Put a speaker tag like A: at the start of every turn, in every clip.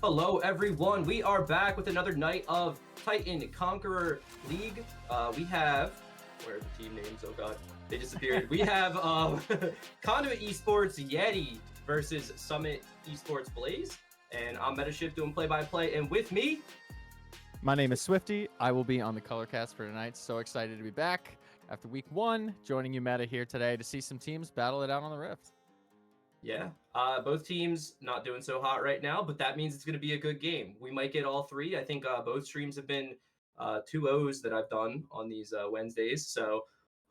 A: Hello, everyone. We are back with another night of Titan Conqueror League. We have, where are the team names? Oh god, they disappeared. We have Conduit Esports Yeti versus Summit Esports Blaze, and I'm Metashift doing play-by-play. And with me,
B: my name is Swifty. I will be on the color cast for tonight. So excited to be back after week 1, joining you Meta here today to see some teams battle it out on the Rift.
A: Yeah, both teams not doing so hot right now, but that means it's going to be a good game. We might get all three. I think both streams have been 2-0s that I've done on these Wednesdays, so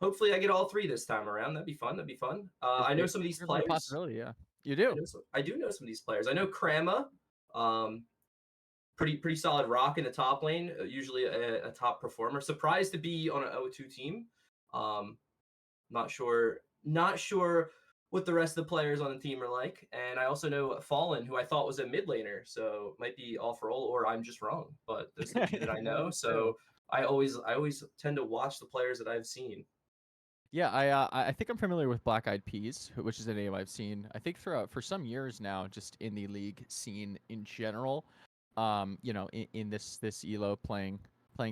A: hopefully I get all three this time around. That'd be fun. I know some of these players.
B: Possibility, yeah. You do.
A: I do know some of these players. I know Krama, pretty solid rock in the top lane, usually a top performer. Surprised to be on an 0-2 team. Not sure what the rest of the players on the team are like. And I also know Fallen, who I thought was a mid laner, so might be off role, or I'm just wrong. But those are the two that I know. So I always tend to watch the players that I've seen.
B: Yeah, I think I'm familiar with Black Eyed Peas, which is a name I've seen, I think, for some years now, just in the league scene in general. In this ELO playing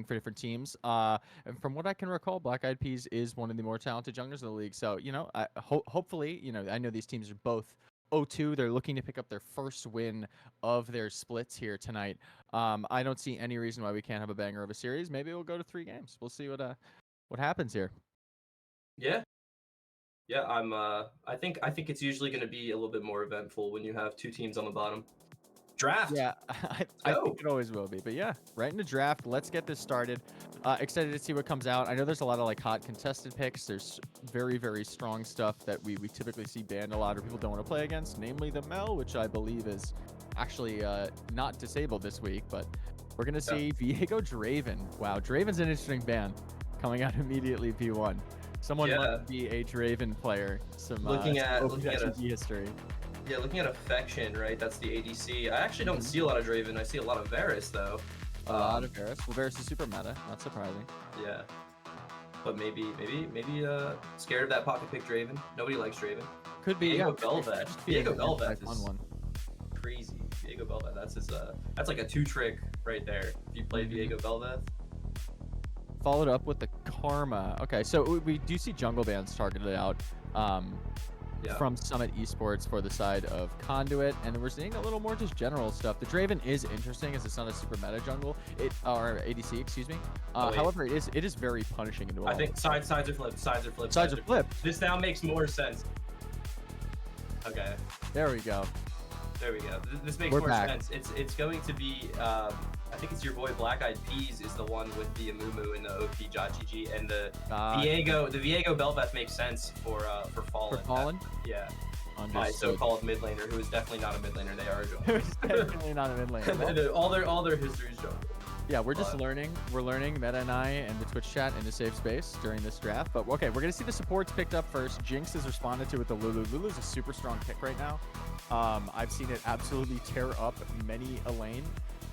B: for different teams. And from what I can recall, Black Eyed Peas is one of the more talented junglers in the league. So, hopefully, I know these teams are both 0-2. They're looking to pick up their first win of their splits here tonight. I don't see any reason why we can't have a banger of a series. Maybe we'll go to 3 games. We'll see what happens here.
A: Yeah. I think it's usually going to be a little bit more eventful when you have 2 teams on the bottom. Draft.
B: Yeah, I think it always will be. But yeah, right in the draft. Let's get this started. Excited to see what comes out. I know there's a lot of hot contested picks. There's very, very strong stuff that we typically see banned a lot, or people don't want to play against, namely the Mel, which I believe is actually not disabled this week. But we're going to see Viego Draven. Wow, Draven's an interesting ban coming out immediately P1. Someone must be a Draven player.
A: Looking at
B: history.
A: Yeah, looking at affection, right? That's the ADC. I actually don't see a lot of Draven. I see a lot of Varus, though.
B: A lot of Varus. Well, Varus is super meta. Not surprising.
A: Yeah. But maybe scared of that pocket pick Draven. Nobody likes Draven.
B: Could be.
A: Viego Bel'Veth. Viego Bel'Veth is
B: one.
A: Crazy. Viego Bel'Veth. That's like a 2-trick right there. If you play Viego Bel'Veth.
B: Followed up with the Karma. Okay, so we do see jungle bans targeted out. From Summit Esports for the side of Conduit, and we're seeing a little more just general stuff. The Draven is interesting as it's not a super meta jungle, or ADC, excuse me. However, it is very punishing in duel.
A: I think sides are flipped. This now makes more sense. Okay.
B: There we go.
A: This makes more sense. It's going to be I think it's your boy Black Eyed Peas is the one with the Amumu and the OP.GG, and the Viego Bel'Veth makes sense for Fallen.
B: For Fallen?
A: Yeah. My so-called mid laner, who is definitely not a mid laner. They are a jungle.
B: Who's definitely not a mid laner.
A: all their history is jungle.
B: Yeah, we're just learning. We're learning, Meta and I, and the Twitch chat in a safe space during this draft. But okay, we're gonna see the supports picked up first. Jinx has responded to with the Lulu. Lulu's a super strong pick right now. I've seen it absolutely tear up many a lane.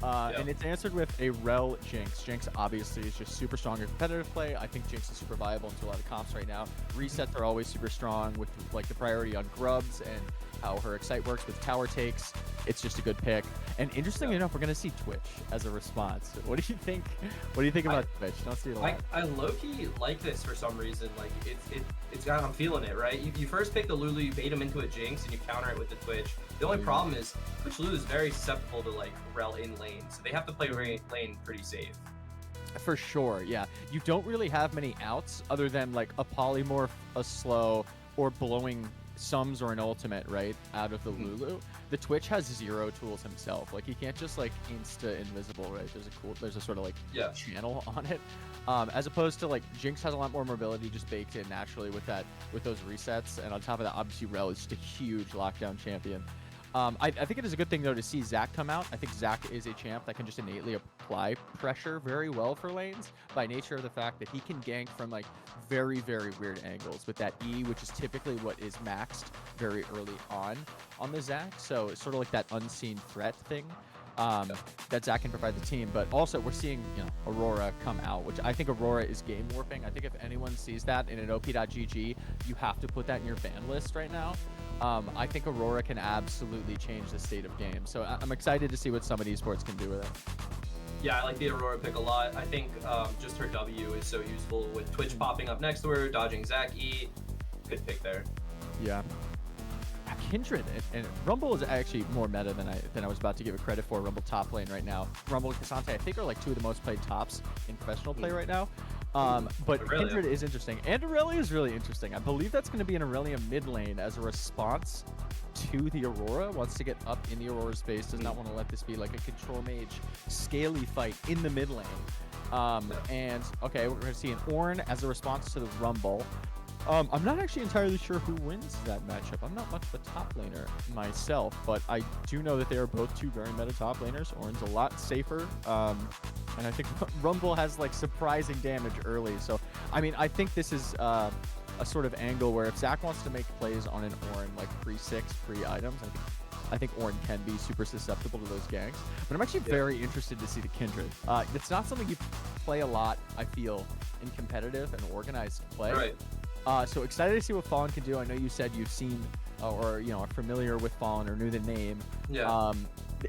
B: And it's answered with a Rel Jinx. Jinx obviously is just super strong in competitive play. I think Jinx is super viable into a lot of comps right now. Resets are always super strong with the priority on grubs and how her Excite works with tower takes. It's just a good pick. And interestingly enough, we're gonna see Twitch as a response. What do you think? What do you think about Twitch? Don't see it a lot.
A: I low-key like this for some reason. Like it's got, I'm feeling it, right? You first pick the Lulu, you bait him into a Jinx, and you counter it with the Twitch. The only problem is Twitch Lulu is very susceptible to Rel in lane, so they have to play lane pretty safe.
B: For sure, yeah. You don't really have many outs other than a polymorph, a slow, or blowing sums or an ultimate right out of the Lulu. The Twitch has 0 tools himself. He can't just insta invisible, right? There's a sort of channel on it. As opposed to Jinx has a lot more mobility just baked in naturally with those resets, and on top of that, obviously Rel is just a huge lockdown champion. I think it is a good thing though to see Zac come out. I think Zac is a champ that can just innately apply pressure very well for lanes by nature of the fact that he can gank from very, very weird angles with that E, which is typically what is maxed very early on the Zac. So it's sort of that unseen threat thing that Zac can provide the team. But also we're seeing Aurora come out, which I think Aurora is game warping. I think if anyone sees that in an OP.GG, you have to put that in your ban list right now. I think Aurora can absolutely change the state of game. So I'm excited to see what Summit Esports can do with it.
A: Yeah, I like the Aurora pick a lot. I think just her W is so useful with Twitch popping up next to her, dodging Zach E. Good pick there.
B: Yeah. Kindred and Rumble is actually more meta than I was about to give it credit for. Rumble top lane right now. Rumble and Cassante, I think, are like 2 of the most played tops in professional play right now. But
A: Aurelia.
B: Kindred is interesting. And Aurelia is really interesting. I believe that's going to be an Aurelia mid lane as a response to the Aurora. Wants to get up in the Aurora's space. Does not want to let this be like a control mage scaly fight in the mid lane. And, okay, we're going to see an Ornn as a response to the Rumble. I'm not actually entirely sure who wins that matchup. I'm not much of a top laner myself, but I do know that they are both 2 very meta top laners. Ornn's a lot safer, and I think Rumble has like surprising damage early. So, I mean, I think this is a sort of angle where if Zach wants to make plays on an Ornn, like pre-6, pre-items, I think Ornn can be super susceptible to those ganks. But I'm actually very interested to see the Kindred. It's not something you play a lot, I feel, in competitive and organized play.
A: Right.
B: So excited to see what Fallen can do. I know you said you've seen or are familiar with Fallen or knew the name.
A: Yeah.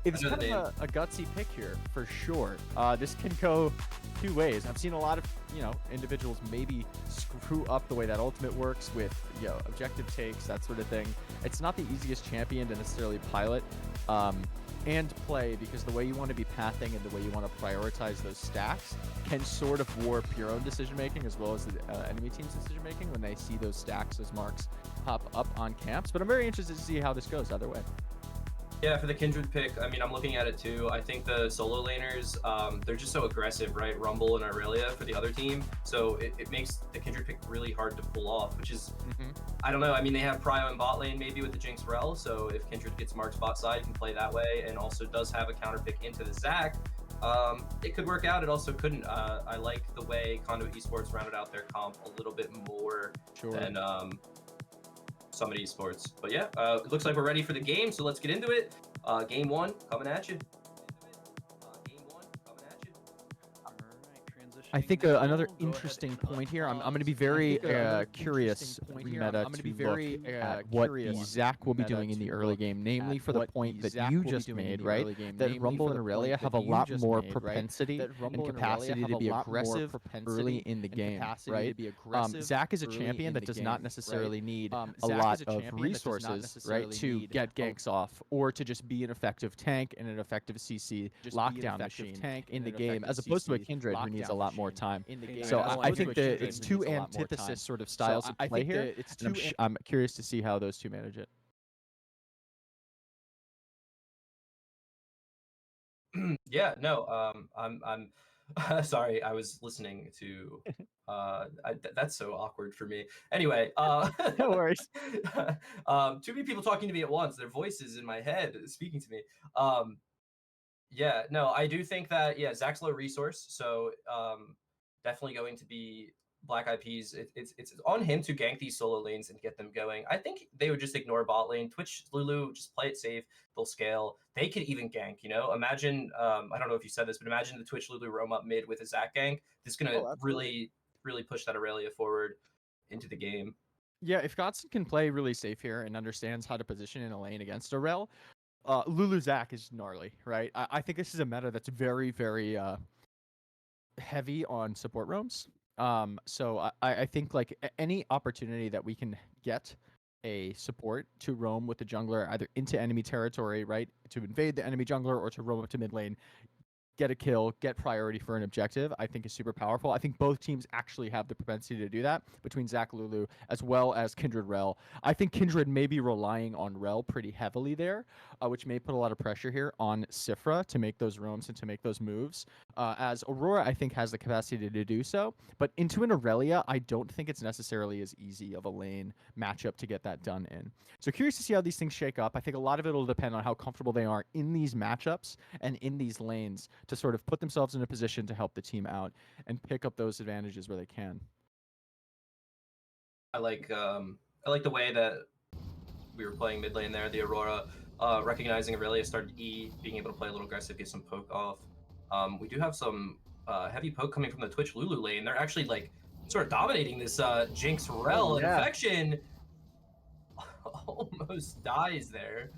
B: It's kind of a gutsy pick here for sure. This can go 2 ways. I've seen a lot of individuals maybe screw up the way that ultimate works with objective takes, that sort of thing. It's not the easiest champion to necessarily pilot and play, because the way you want to be pathing and the way you want to prioritize those stacks can sort of warp your own decision making as well as the enemy team's decision making when they see those stacks as marks pop up on camps. But I'm very interested to see how this goes either way.
A: Yeah, for the Kindred pick, I mean, I'm looking at it too. I think the solo laners, they're just so aggressive, right? Rumble and Aurelia for the other team. So it makes the Kindred pick really hard to pull off, which is, I don't know. I mean, they have Prio in bot lane maybe with the Jinx Rel. So if Kindred gets marked bot side, you can play that way, and also does have a counter pick into the Zac. It could work out. It also couldn't. I like the way Conduit Esports rounded out their comp a little bit more than Summit Esports. But yeah, it looks like we're ready for the game, so let's get into it. Game 1 coming at you.
B: I think another interesting point here, I'm going to be very curious meta to look at what the Zac will be doing in the early game, namely for the point that you just made, right? That Rumble and Aurelia have a lot more propensity and capacity to be aggressive early in the game, right? Zac is a champion that does not necessarily need a lot of resources, right, to get ganks off or to just be an effective tank and an effective CC lockdown machine in the game, as opposed to a Kindred who needs a lot more time. So I think that it's 2 antithesis sort of styles of play here. I'm curious to see how those 2 manage it.
A: Yeah, no, I'm sorry, I was listening to that's so awkward for me. Anyway,
B: No worries.
A: Too many people talking to me at once, their voices in my head speaking to me. Yeah, no, I do think that, Zac's low resource, so definitely going to be Black Eyed Peas. It's on him to gank these solo lanes and get them going. I think they would just ignore bot lane. Twitch, Lulu, just play it safe. They'll scale. They could even gank, Imagine, I don't know if you said this, but imagine the Twitch, Lulu roam up mid with a Zac gank. This is going to really push that Aurelia forward into the game.
B: Yeah, if Godson can play really safe here and understands how to position in a lane against Aurel, Lulu Zac is gnarly, right? I think this is a meta that's very, very heavy on support roams. So I think like any opportunity that we can get a support to roam with the jungler either into enemy territory, right, to invade the enemy jungler or to roam up to mid lane, get a kill, get priority for an objective, I think is super powerful. I think both teams actually have the propensity to do that between Zac, Lulu, as well as Kindred Rel. I think Kindred may be relying on Rel pretty heavily there, which may put a lot of pressure here on Sifra to make those roams and to make those moves, as Aurora, I think, has the capacity to do so. But into an Aurelia, I don't think it's necessarily as easy of a lane matchup to get that done in. So curious to see how these things shake up. I think a lot of it will depend on how comfortable they are in these matchups and in these lanes to sort of put themselves in a position to help the team out and pick up those advantages where they can.
A: I like the way that we were playing mid lane there. The Aurora recognizing Aurelia started E, being able to play a little aggressive, get some poke off. We do have some heavy poke coming from the Twitch Lulu lane. They're actually like sort of dominating this Jinx Rel and Infection. Almost almost dies there.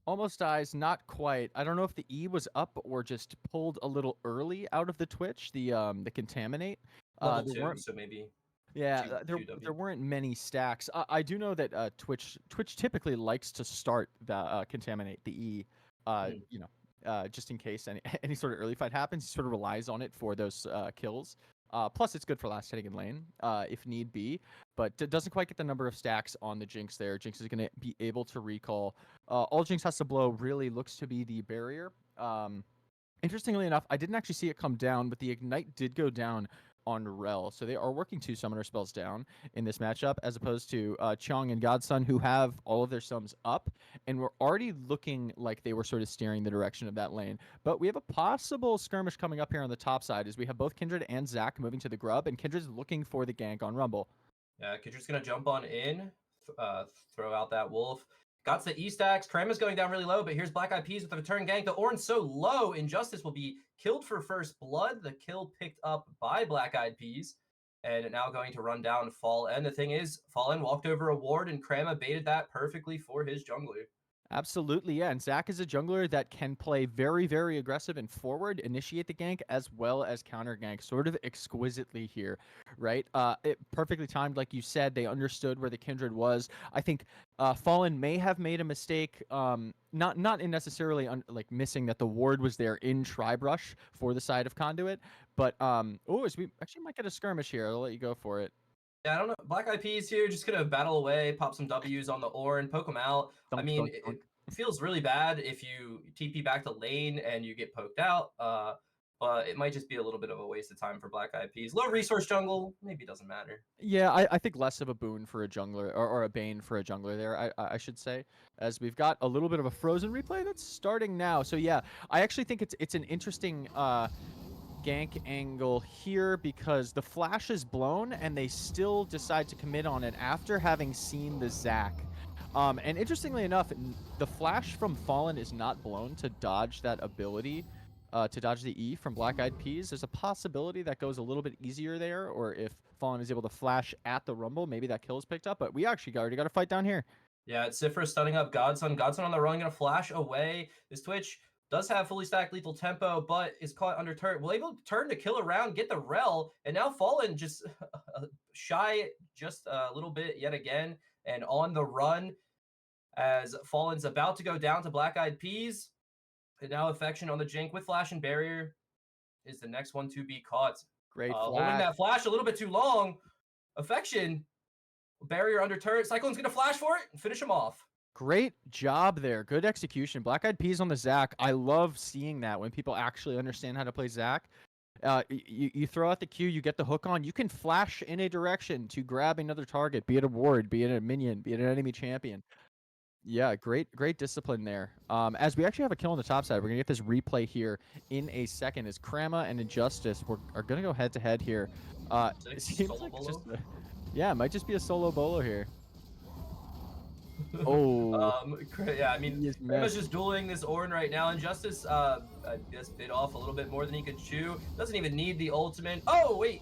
B: Almost dies, not quite. I don't know if the E was up or just pulled a little early out of the Twitch, the contaminate.
A: Level
B: There
A: 2,
B: weren't.
A: so maybe
B: Yeah,
A: 2
B: there
A: 2W.
B: there weren't many stacks. I do know that Twitch typically likes to start the contaminate the E, just in case any sort of early fight happens. He sort of relies on it for those kills. Plus, it's good for last hitting in lane if need be, but it doesn't quite get the number of stacks on the Jinx there. Jinx is going to be able to recall. All Jinx has to blow really looks to be the barrier. Interestingly enough, I didn't actually see it come down, but the Ignite did go down on Rel. So they are working 2 summoner spells down in this matchup, as opposed to Chong and Godson, who have all of their sums up, and were already looking like they were sort of steering the direction of that lane. But we have a possible skirmish coming up here on the top side, as we have both Kindred and Zach moving to the grub, and Kindred's looking for the gank on Rumble.
A: Yeah, Kindred's going to jump on in, throw out that wolf. Got the E-stacks. Krema's going down really low, but here's Black Eyed Peas with the return gank. The Oran's so low, Injustice will be killed for first blood. The kill picked up by Black Eyed Peas. And now going to run down Fallen. The thing is, Fallen walked over a ward, and Krema baited that perfectly for his jungler.
B: Absolutely, yeah. And Zach is a jungler that can play very, very aggressive and forward, initiate the gank, as well as counter gank, sort of exquisitely here, right? It perfectly timed, like you said. They understood where the Kindred was. I think Fallen may have made a mistake, not in necessarily like missing that the ward was there in Tribrush for the side of Conduit, but as we actually might get a skirmish here. I'll let you go for it.
A: Yeah, I don't know. Black Eyed Peas here, just gonna battle away, pop some W's on the Orin, poke them out. I
B: Dunk,
A: mean,
B: dunk, dunk.
A: it feels really bad if you TP back to lane and you get poked out. But it might just be a little bit of a waste of time for Black Eyed Peas. Low resource jungle, maybe it doesn't matter.
B: Yeah, I think less of a boon for a jungler, or a bane for a jungler there, I should say, as we've got a little bit of a frozen replay that's starting now. So yeah, I actually think it's an interesting gank angle here, because the flash is blown and they still decide to commit on it after having seen the Zac. And interestingly enough, the flash from Fallen is not blown to dodge that ability, to dodge the E from Black Eyed Peas. There's a possibility that goes a little bit easier there, or if Fallen is able to flash at the Rumble, maybe that kill is picked up, but we actually already got a fight down here.
A: Yeah, it's Sifra stunning up Godson. Godson on the run, gonna flash away. This Twitch does have fully stacked lethal tempo, but is caught under turret. Will able to turn to kill around, get the rel, and now Fallen just shy just a little bit yet again, and on the run as Fallen's about to go down to Black Eyed Peas. And now Affection on the Jink with Flash and Barrier is the next one to be caught.
B: Great
A: Holding
B: flash.
A: that flash a little bit too long. Affection, Barrier under turret. Cyclone's going to flash for it and finish him off.
B: Great job there. Good execution. Black Eyed Peas on the Zac. I love seeing that when people actually understand how to play Zac. You throw out the Q, you get the hook on, you can flash in a direction to grab another target, be it a ward, be it a minion, be it an enemy champion. Yeah, great discipline there. As we actually have a kill on the top side, we're gonna get this replay here in a second. As Krema and Injustice are gonna go head to head here. It seems like yeah, it might just be a solo bolo here. Oh,
A: Yeah, I mean, Krema's just dueling this Ornn right now. Injustice, I guess, bit off a little bit more than he could chew. Doesn't even need the ultimate. Oh, wait.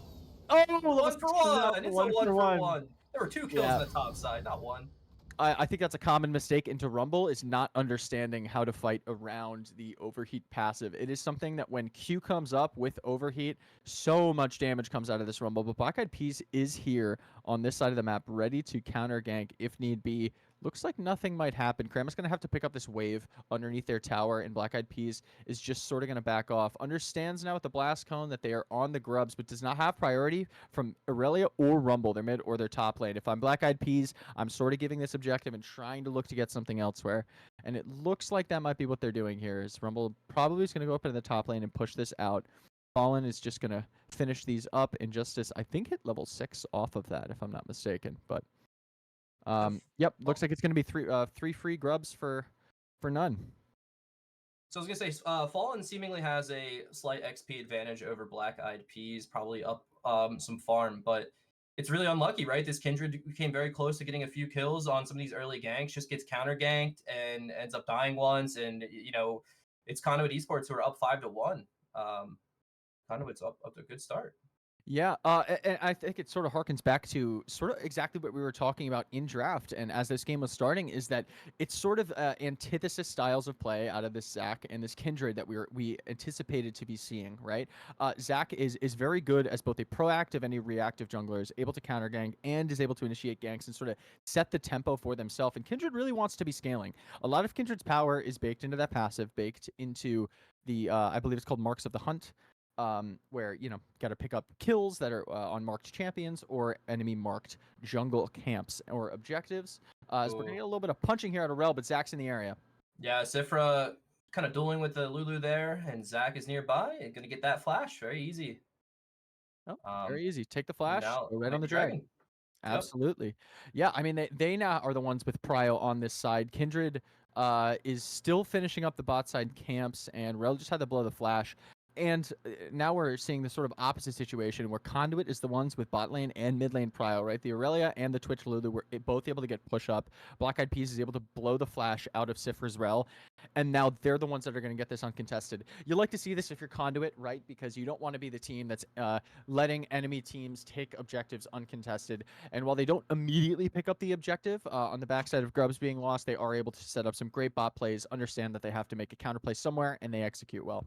B: Oh,
A: 1 for 1. It's a 1 for 1. There were 2 kills on the top side, not 1.
B: I think that's a common mistake into Rumble, is not understanding how to fight around the overheat passive. It is something that when Q comes up with overheat, so much damage comes out of this Rumble. But Black Eyed Peas is here on this side of the map, ready to counter gank if need be. Looks like nothing might happen. Krema's going to have to pick up this wave underneath their tower, and Black Eyed Peas is just sort of going to back off. Understands now with the Blast Cone that they are on the grubs, but does not have priority from Aurelia or Rumble, their mid or their top lane. If I'm Black Eyed Peas, I'm sort of giving this objective and trying to look to get something elsewhere. And it looks like that might be what they're doing here, is Rumble probably is going to go up into the top lane and push this out. Fallen is just going to finish these up. Injustice, I think, hit level 6 off of that, if I'm not mistaken, but... Yep, looks like it's going to be three free grubs for none.
A: So I was going to say, Fallen seemingly has a slight XP advantage over Black Eyed Peas, probably up some farm, but it's really unlucky, right? This Kindred came very close to getting a few kills on some of these early ganks, just gets counter ganked and ends up dying once, and, you know, it's Conduit Esports who are up 5-1. Conduit's up to a good start.
B: Yeah, and I think it sort of harkens back to sort of exactly what we were talking about in draft. And as this game was starting, is that it's sort of antithesis styles of play out of this Zach and this Kindred that we anticipated to be seeing. Right, Zach is very good as both a proactive and a reactive jungler, is able to counter gank and is able to initiate ganks and sort of set the tempo for themselves. And Kindred really wants to be scaling. A lot of Kindred's power is baked into that passive, baked into the I believe it's called Marks of the Hunt, where got to pick up kills that are on marked champions or enemy marked jungle camps or objectives. As we're gonna
A: Ooh.
B: get a little bit of punching here out of Rel, but Zach's in the area.
A: Yeah, Sifra kind of dueling with the Lulu there, and Zach is nearby and gonna get that flash very easy.
B: Oh,
A: Um,
B: very easy. Take the
A: and
B: flash,
A: now
B: go right
A: might
B: on
A: be
B: the drag.
A: dragon. Yep.
B: Absolutely. Yeah, I mean they now are the ones with Prio on this side. Kindred is still finishing up the bot side camps, and Rel just had to blow the flash. And now we're seeing the sort of opposite situation where Conduit is the ones with bot lane and mid lane Prio, right? The Aurelia and the Twitch Lulu were both able to get push up. Black Eyed Peas is able to blow the flash out of Sifra's Rel, and now they're the ones that are going to get this uncontested. You like to see this if you're Conduit, right? Because you don't want to be the team that's letting enemy teams take objectives uncontested. And while they don't immediately pick up the objective on the backside of Grubs being lost, they are able to set up some great bot plays, understand that they have to make a counterplay somewhere, and they execute well.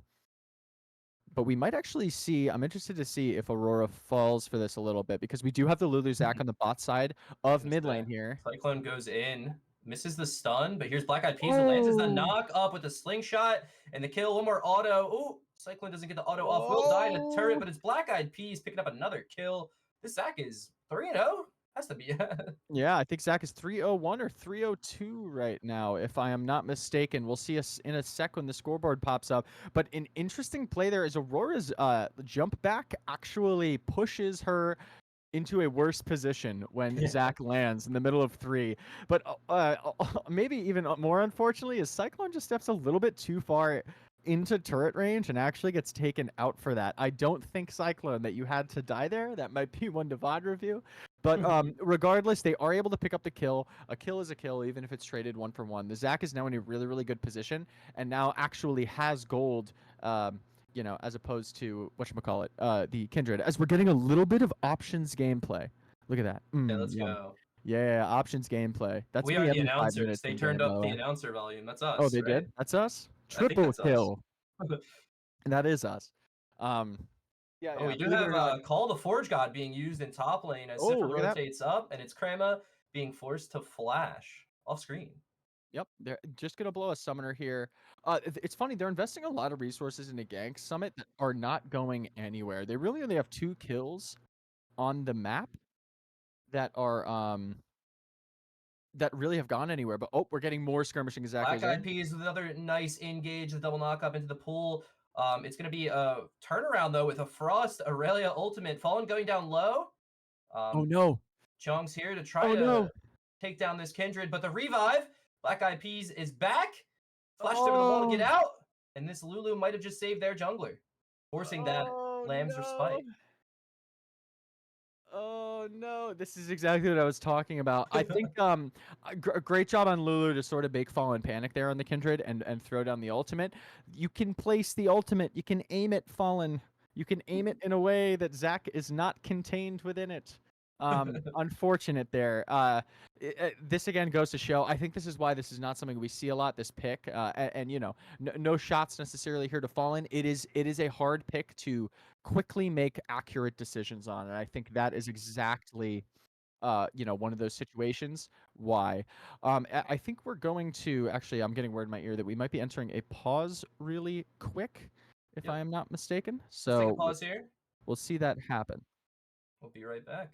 B: But we might actually see, I'm interested to see if Aurora falls for this a little bit, because we do have the Lulu Zac on the bot side of mid lane here.
A: Cyclone goes in, misses the stun, but here's Black Eyed Peas. The lands is the
B: Oh!
A: knock up with the slingshot and the kill. One more auto. Ooh, Cyclone doesn't get the auto off. Will die in a turret,
B: Oh!
A: but it's Black Eyed Peas picking up another kill. This Zach is 3-0. Has to be.
B: Yeah, I think Zach is 301 or 302 right now, if I am not mistaken. We'll see us in a sec when the scoreboard pops up. But an interesting play there is Aurora's jump back actually pushes her into a worse position when
A: Yeah.
B: Zach lands in the middle of 3. But maybe even more unfortunately is Cyclone just steps a little bit too far into turret range and actually gets taken out for that. I don't think, Cyclone, that you had to die there. That might be one to VOD review. But regardless, they are able to pick up the kill. A kill is a kill, even if it's traded 1-for-1. The Zach is now in a really, really good position and now actually has gold, as opposed to, whatchamacallit, the Kindred. As we're getting a little bit of options gameplay. Look at that.
A: Yeah, let's
B: Yum.
A: go.
B: Yeah, options gameplay. That's
A: We
B: me
A: are the
B: every 5
A: announcers.
B: minutes
A: They
B: in
A: turned
B: game, by
A: up
B: the
A: the
B: way.
A: announcer volume. That's
B: Oh,
A: us,
B: they
A: right?
B: did? That's us?
A: I think
B: Triple
A: that's us.
B: kill. That is us. Yeah,
A: Oh, we do
B: believe it
A: have
B: or not.
A: Call the Forge God being used in top lane as
B: Oh,
A: Sifra
B: look at that.
A: rotates up, and it's Krama being forced to flash off screen.
B: Yep, they're just gonna blow a summoner here. It's funny, they're investing a lot of resources into Gank Summit that are not going anywhere. They really only have 2 kills on the map that are that really have gone anywhere. But we're getting more skirmishing as Zach
A: Black
B: goes
A: Eyed
B: in.
A: Peas with another nice engage, the double knock up into the pool. It's going to be a turnaround, though, with a Frost Aurelia ultimate. Fallen going down low.
B: Oh no.
A: Chung's here to try
B: Oh
A: to
B: no.
A: take down this Kindred, but the revive, Black Eyed Peas is back. Flashed over the wall to get
B: Oh.
A: out, and this Lulu might have just saved their jungler, forcing that
B: Oh
A: Lamb's
B: no.
A: respite.
B: Oh no, this is exactly what I was talking about. I think a great job on Lulu to sort of make Fallen panic there on the Kindred and throw down the ultimate. You can place the ultimate, you can aim it, Fallen. You can aim it in a way that Zach is not contained within it. Unfortunate there. This again goes to show, I think this is why this is not something we see a lot, this pick. And no shots necessarily here to Fallen. It is a hard pick to quickly make accurate decisions on, and I think that is exactly one of those situations. Why? I think we're going to actually. I'm getting word in my ear that we might be entering a pause really quick, if I am not mistaken.
A: Let's take a
B: So
A: pause here.
B: we'll see that happen.
A: We'll be right back.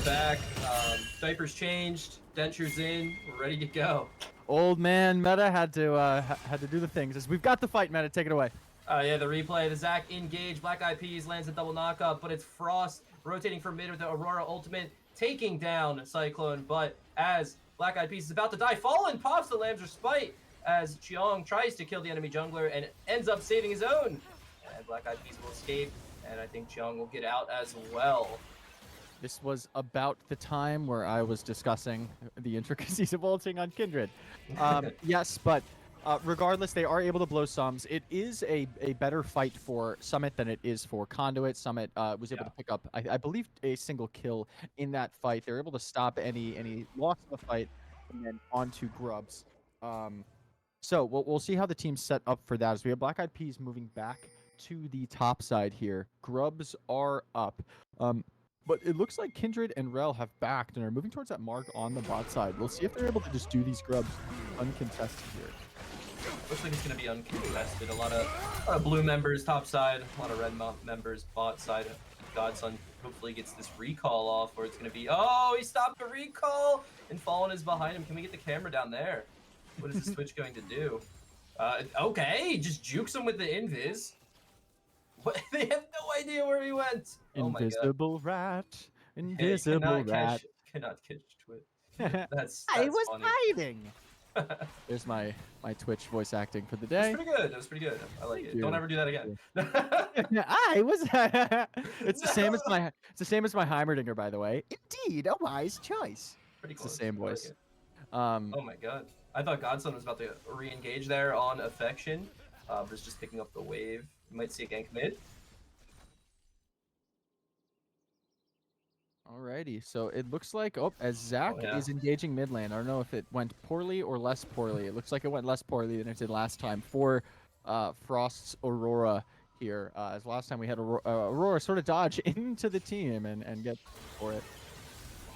A: back. Diapers changed. Dentures in. We're ready to go.
B: Old man Meta had to do the things. As we've got the fight, Meta, take it away.
A: Yeah, the replay. The Zac engage. Black Eyed Peas lands a double knockup, but it's Frost rotating from mid with the Aurora ultimate, taking down Cyclone. But as Black Eyed Peas is about to die, Fallen pops the Lamb's Respite as Cheong tries to kill the enemy jungler and ends up saving his own. And Black Eyed Peas will escape, and I think Cheong will get out as well.
B: This was about the time where I was discussing the intricacies of ulting on Kindred. Yes, but regardless, they are able to blow sums. It is a better fight for Summit than it is for Conduit. Summit was able to pick up, I believe, a single kill in that fight. They're able to stop any loss of the fight and then onto Grubs. So we'll see how the team's set up for that as we have Black Eyed Peas moving back to the top side here. Grubs are up. But it looks like Kindred and Rel have backed and are moving towards that mark on the bot side. We'll see if they're able to just do these Grubs uncontested here.
A: Looks like it's going to be uncontested. A lot of blue members top side, a lot of red members bot side. Godson hopefully gets this recall off, or it's going to be, oh, he stopped the recall, and Fallen is behind him. Can we get the camera down there? What is the Switch going to do? Okay, just jukes him with the invis. What? They have no idea where he went.
B: Invisible rat, invisible rat.
A: Cannot catch Twit. That's
B: I was
A: funny.
B: hiding. There's my Twitch voice acting for the day.
A: That's pretty good. That was pretty good. I like it. Don't ever do that again.
B: I was. It's the same as my. It's the same as my Heimerdinger, by the way. Indeed, a wise choice.
A: Pretty
B: It's
A: close.
B: the same voice.
A: Oh my god. I thought Godson was about to re-engage there on Affection, but it's just picking up the wave. You might see a gank mid.
B: Alrighty, so it looks like as Zac is engaging mid lane. I don't know if it went poorly or less poorly. It looks like it went less poorly than it did last time for Frost's Aurora here. As last time we had Aurora sort of dodge into the team and get for it.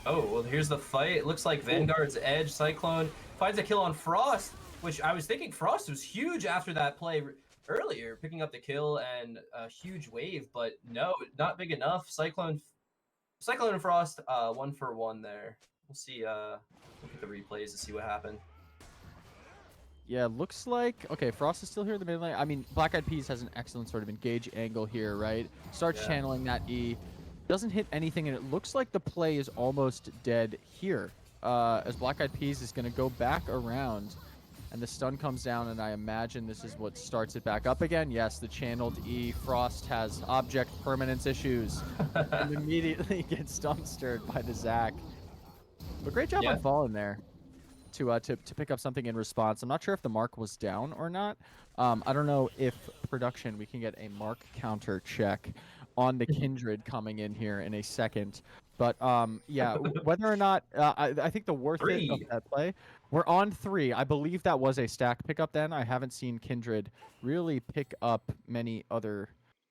A: Oh, well, here's the fight. It looks like Vanguard's Edge. Cyclone finds a kill on Frost, which I was thinking Frost was huge after that play earlier, picking up the kill and a huge wave, but no, not big enough. Cyclone and Frost, 1-for-1 there. We'll see, look at the replays to see what happened.
B: Yeah, looks like, okay, Frost is still here in the mid lane. I mean, Black Eyed Peas has an excellent sort of engage angle here, right? Starts channeling that E. Doesn't hit anything, and it looks like the play is almost dead here. As Black Eyed Peas is going to go back around, and the stun comes down, and I imagine this is what starts it back up again. Yes, the channeled E. Frost has object permanence issues and immediately gets dumpstered by the Zac. But great job on Fallen there to pick up something in response. I'm not sure if the mark was down or not. I don't know if production, we can get a mark counter check on the Kindred coming in here in a second. But yeah, whether or not I think the worth it of that play, we're on 3. I believe that was a stack pickup then. I haven't seen Kindred really pick up many other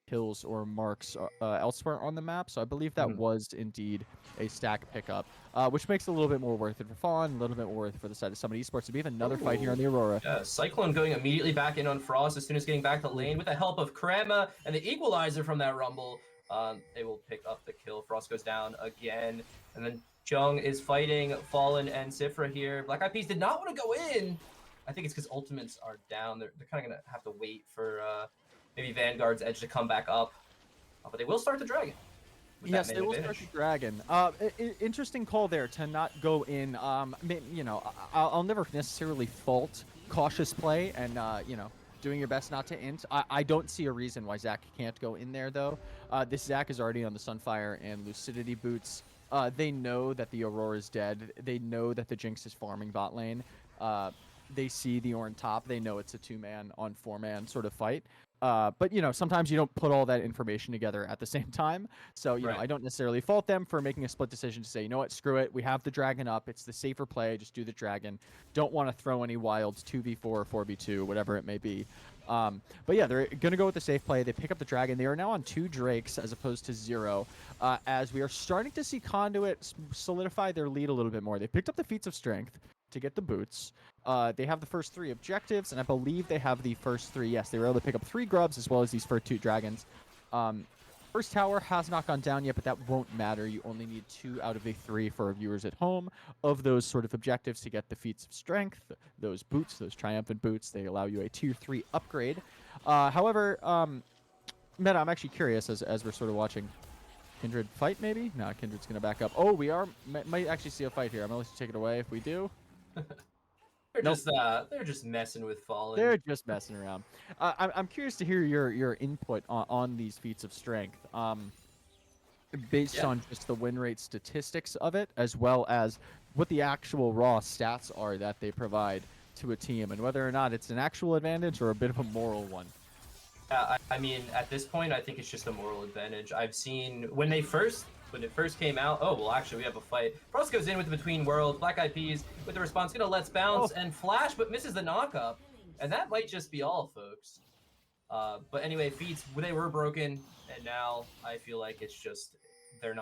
B: kills or marks elsewhere on the map. So I believe that was indeed a stack pickup, which makes it a little bit more worth it for Fawn, a little bit more worth it for the side of Summit Esports. So we have another fight here on the Aurora.
A: Yeah, Cyclone going immediately back in on Frost as soon as getting back to lane with the help of Krema and the equalizer from that Rumble. They will pick up the kill. Frost goes down again. And then Jung is fighting Fallen and Sifra here. Black Eyed Peas did not want to go in. I think it's because ultimates are down. They're kind of going to have to wait for maybe Vanguard's Edge to come back up. But they will start the Dragon.
B: Yes, they will start the Dragon. Interesting call there to not go in. You know, I'll never necessarily fault cautious play and, you know, doing your best not to int. I don't see a reason why Zac can't go in there, though. This Zac is already on the Sunfire and Lucidity boots. They know that the Aurora is dead. They know that the Jinx is farming bot lane. They see the Ornn top. They know it's a 2-man on 4-man sort of fight. But, you know, sometimes you don't put all that information together at the same time. So, you know, I don't necessarily fault them for making a split decision to say, you know what, screw it. We have the Dragon up. It's the safer play. Just do the Dragon. Don't want to throw any wilds, 2v4 or 4v2, whatever it may be. But yeah, they're going to go with the safe play. They pick up the Dragon. They are now on 2 Drakes as opposed to 0, as we are starting to see Conduit solidify their lead a little bit more. They picked up the Feats of Strength to get the boots. They have the first 3 objectives, and I believe they have the first 3. Yes, they were able to pick up 3 grubs as well as these first 2 dragons. First tower has not gone down yet, but that won't matter. You only need 2 out of the 3 for our viewers at home of those sort of objectives to get the feats of strength, those boots, those triumphant boots. They allow you a tier 3 upgrade. However, Meta, I'm actually curious as we're sort of watching Kindred fight, maybe? No, Kindred's going to back up. Oh, we might actually see a fight here. I'm going to let you take it away if we do.
A: They're just messing with Fallen.
B: They're just messing around. I'm curious to hear your input on these feats of strength. Based on just the win rate statistics of it, as well as what the actual raw stats are that they provide to a team, and whether or not it's an actual advantage or a bit of a moral one.
A: I mean, at this point, I think it's just a moral advantage. I've seen when it first came out. Oh well, actually, we have a fight. Frost goes in with the Between Worlds. Black Eyed Peas with the response, gonna let's bounce and flash, but misses the knockup, and that might just be all, folks. But anyway, feats they were broken, and now I feel like it's just they're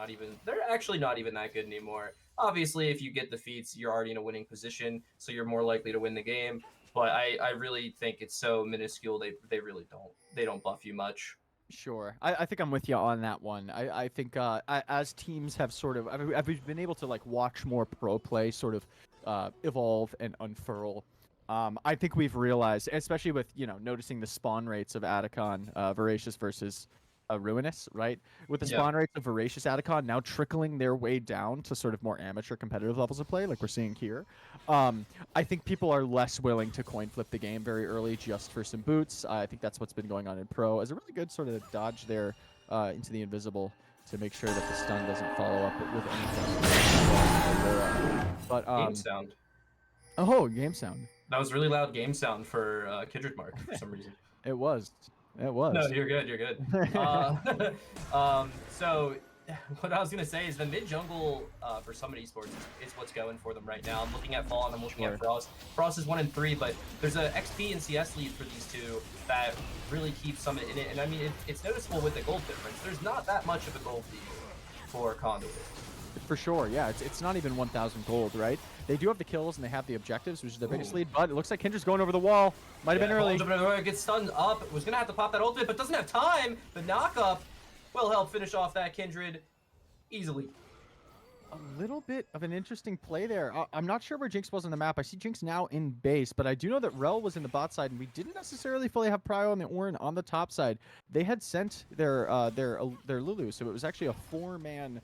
A: actually not even that good anymore. Obviously, if you get the feats, you're already in a winning position, so you're more likely to win the game. But I really think it's so minuscule. They really don't buff you much.
B: Sure, I think I'm with you on that one. I think as teams have sort of I've been able to like watch more pro play sort of evolve and unfurl. I think we've realized, especially with noticing the spawn rates of Atacon, Voracious versus Ruinous, right? With the spawn rates of Voracious Atacon now trickling their way down to sort of more amateur competitive levels of play, like we're seeing here. I think people are less willing to coin flip the game very early just for some boots. I think that's what's been going on in pro as a really good sort of dodge there into the invisible to make sure that the stun doesn't follow up with anything. But
A: game sound.
B: Oh, game sound.
A: That was really loud game sound for Kindred Mark for some reason.
B: It was. It was.
A: No, you're good. You're good. So what I was gonna say is the mid jungle for Summit Esports is what's going for them right now. I'm looking at Fallen. I'm looking at Frost. Frost is 1-3, but there's a XP and CS lead for these two that really keeps Summit in it. And I mean, it's noticeable with the gold difference. There's not that much of a gold lead for Conduit.
B: For sure, yeah. It's not even 1,000 gold, right? They do have the kills and they have the objectives, which is their biggest lead, but it looks like Kindred's going over the wall. Might have been early.
A: Gets stunned up. Was going to have to pop that ultimate, but doesn't have time. The knockup will help finish off that Kindred easily.
B: A little bit of an interesting play there. I'm not sure where Jinx was on the map. I see Jinx now in base, but I do know that Rel was in the bot side, and we didn't necessarily fully have Prio and the Orin on the top side. They had sent their Lulu, so it was actually a 4-man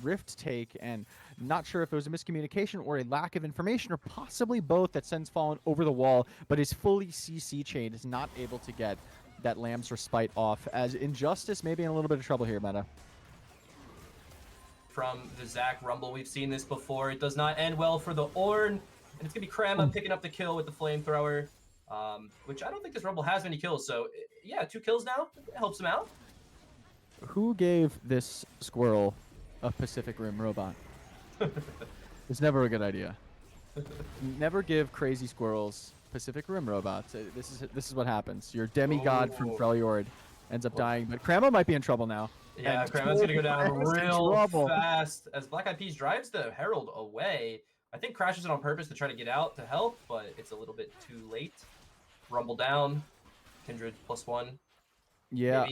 B: rift take, and not sure if it was a miscommunication or a lack of information or possibly both that sends Fallen over the wall, but his fully CC chain is not able to get that Lamb's Respite off, as Injustice may be in a little bit of trouble here, Meta.
A: From the Zach Rumble, we've seen this before. It does not end well for the Ornn, and it's gonna be Krama picking up the kill with the flamethrower, which I don't think this Rumble has many kills, so yeah, 2 kills now. It helps him out.
B: Who gave this squirrel a Pacific Rim robot? It's never a good idea. Never give crazy squirrels Pacific Rim robots. This is what happens. Your demigod from Freljord ends up dying, but Krama might be in trouble now.
A: Yeah, Krama's gonna go down real fast as Black Eyed Peas drives the Herald away. I think crashes it on purpose to try to get out to help, but it's a little bit too late. Rumble down, Kindred +1.
B: Yeah,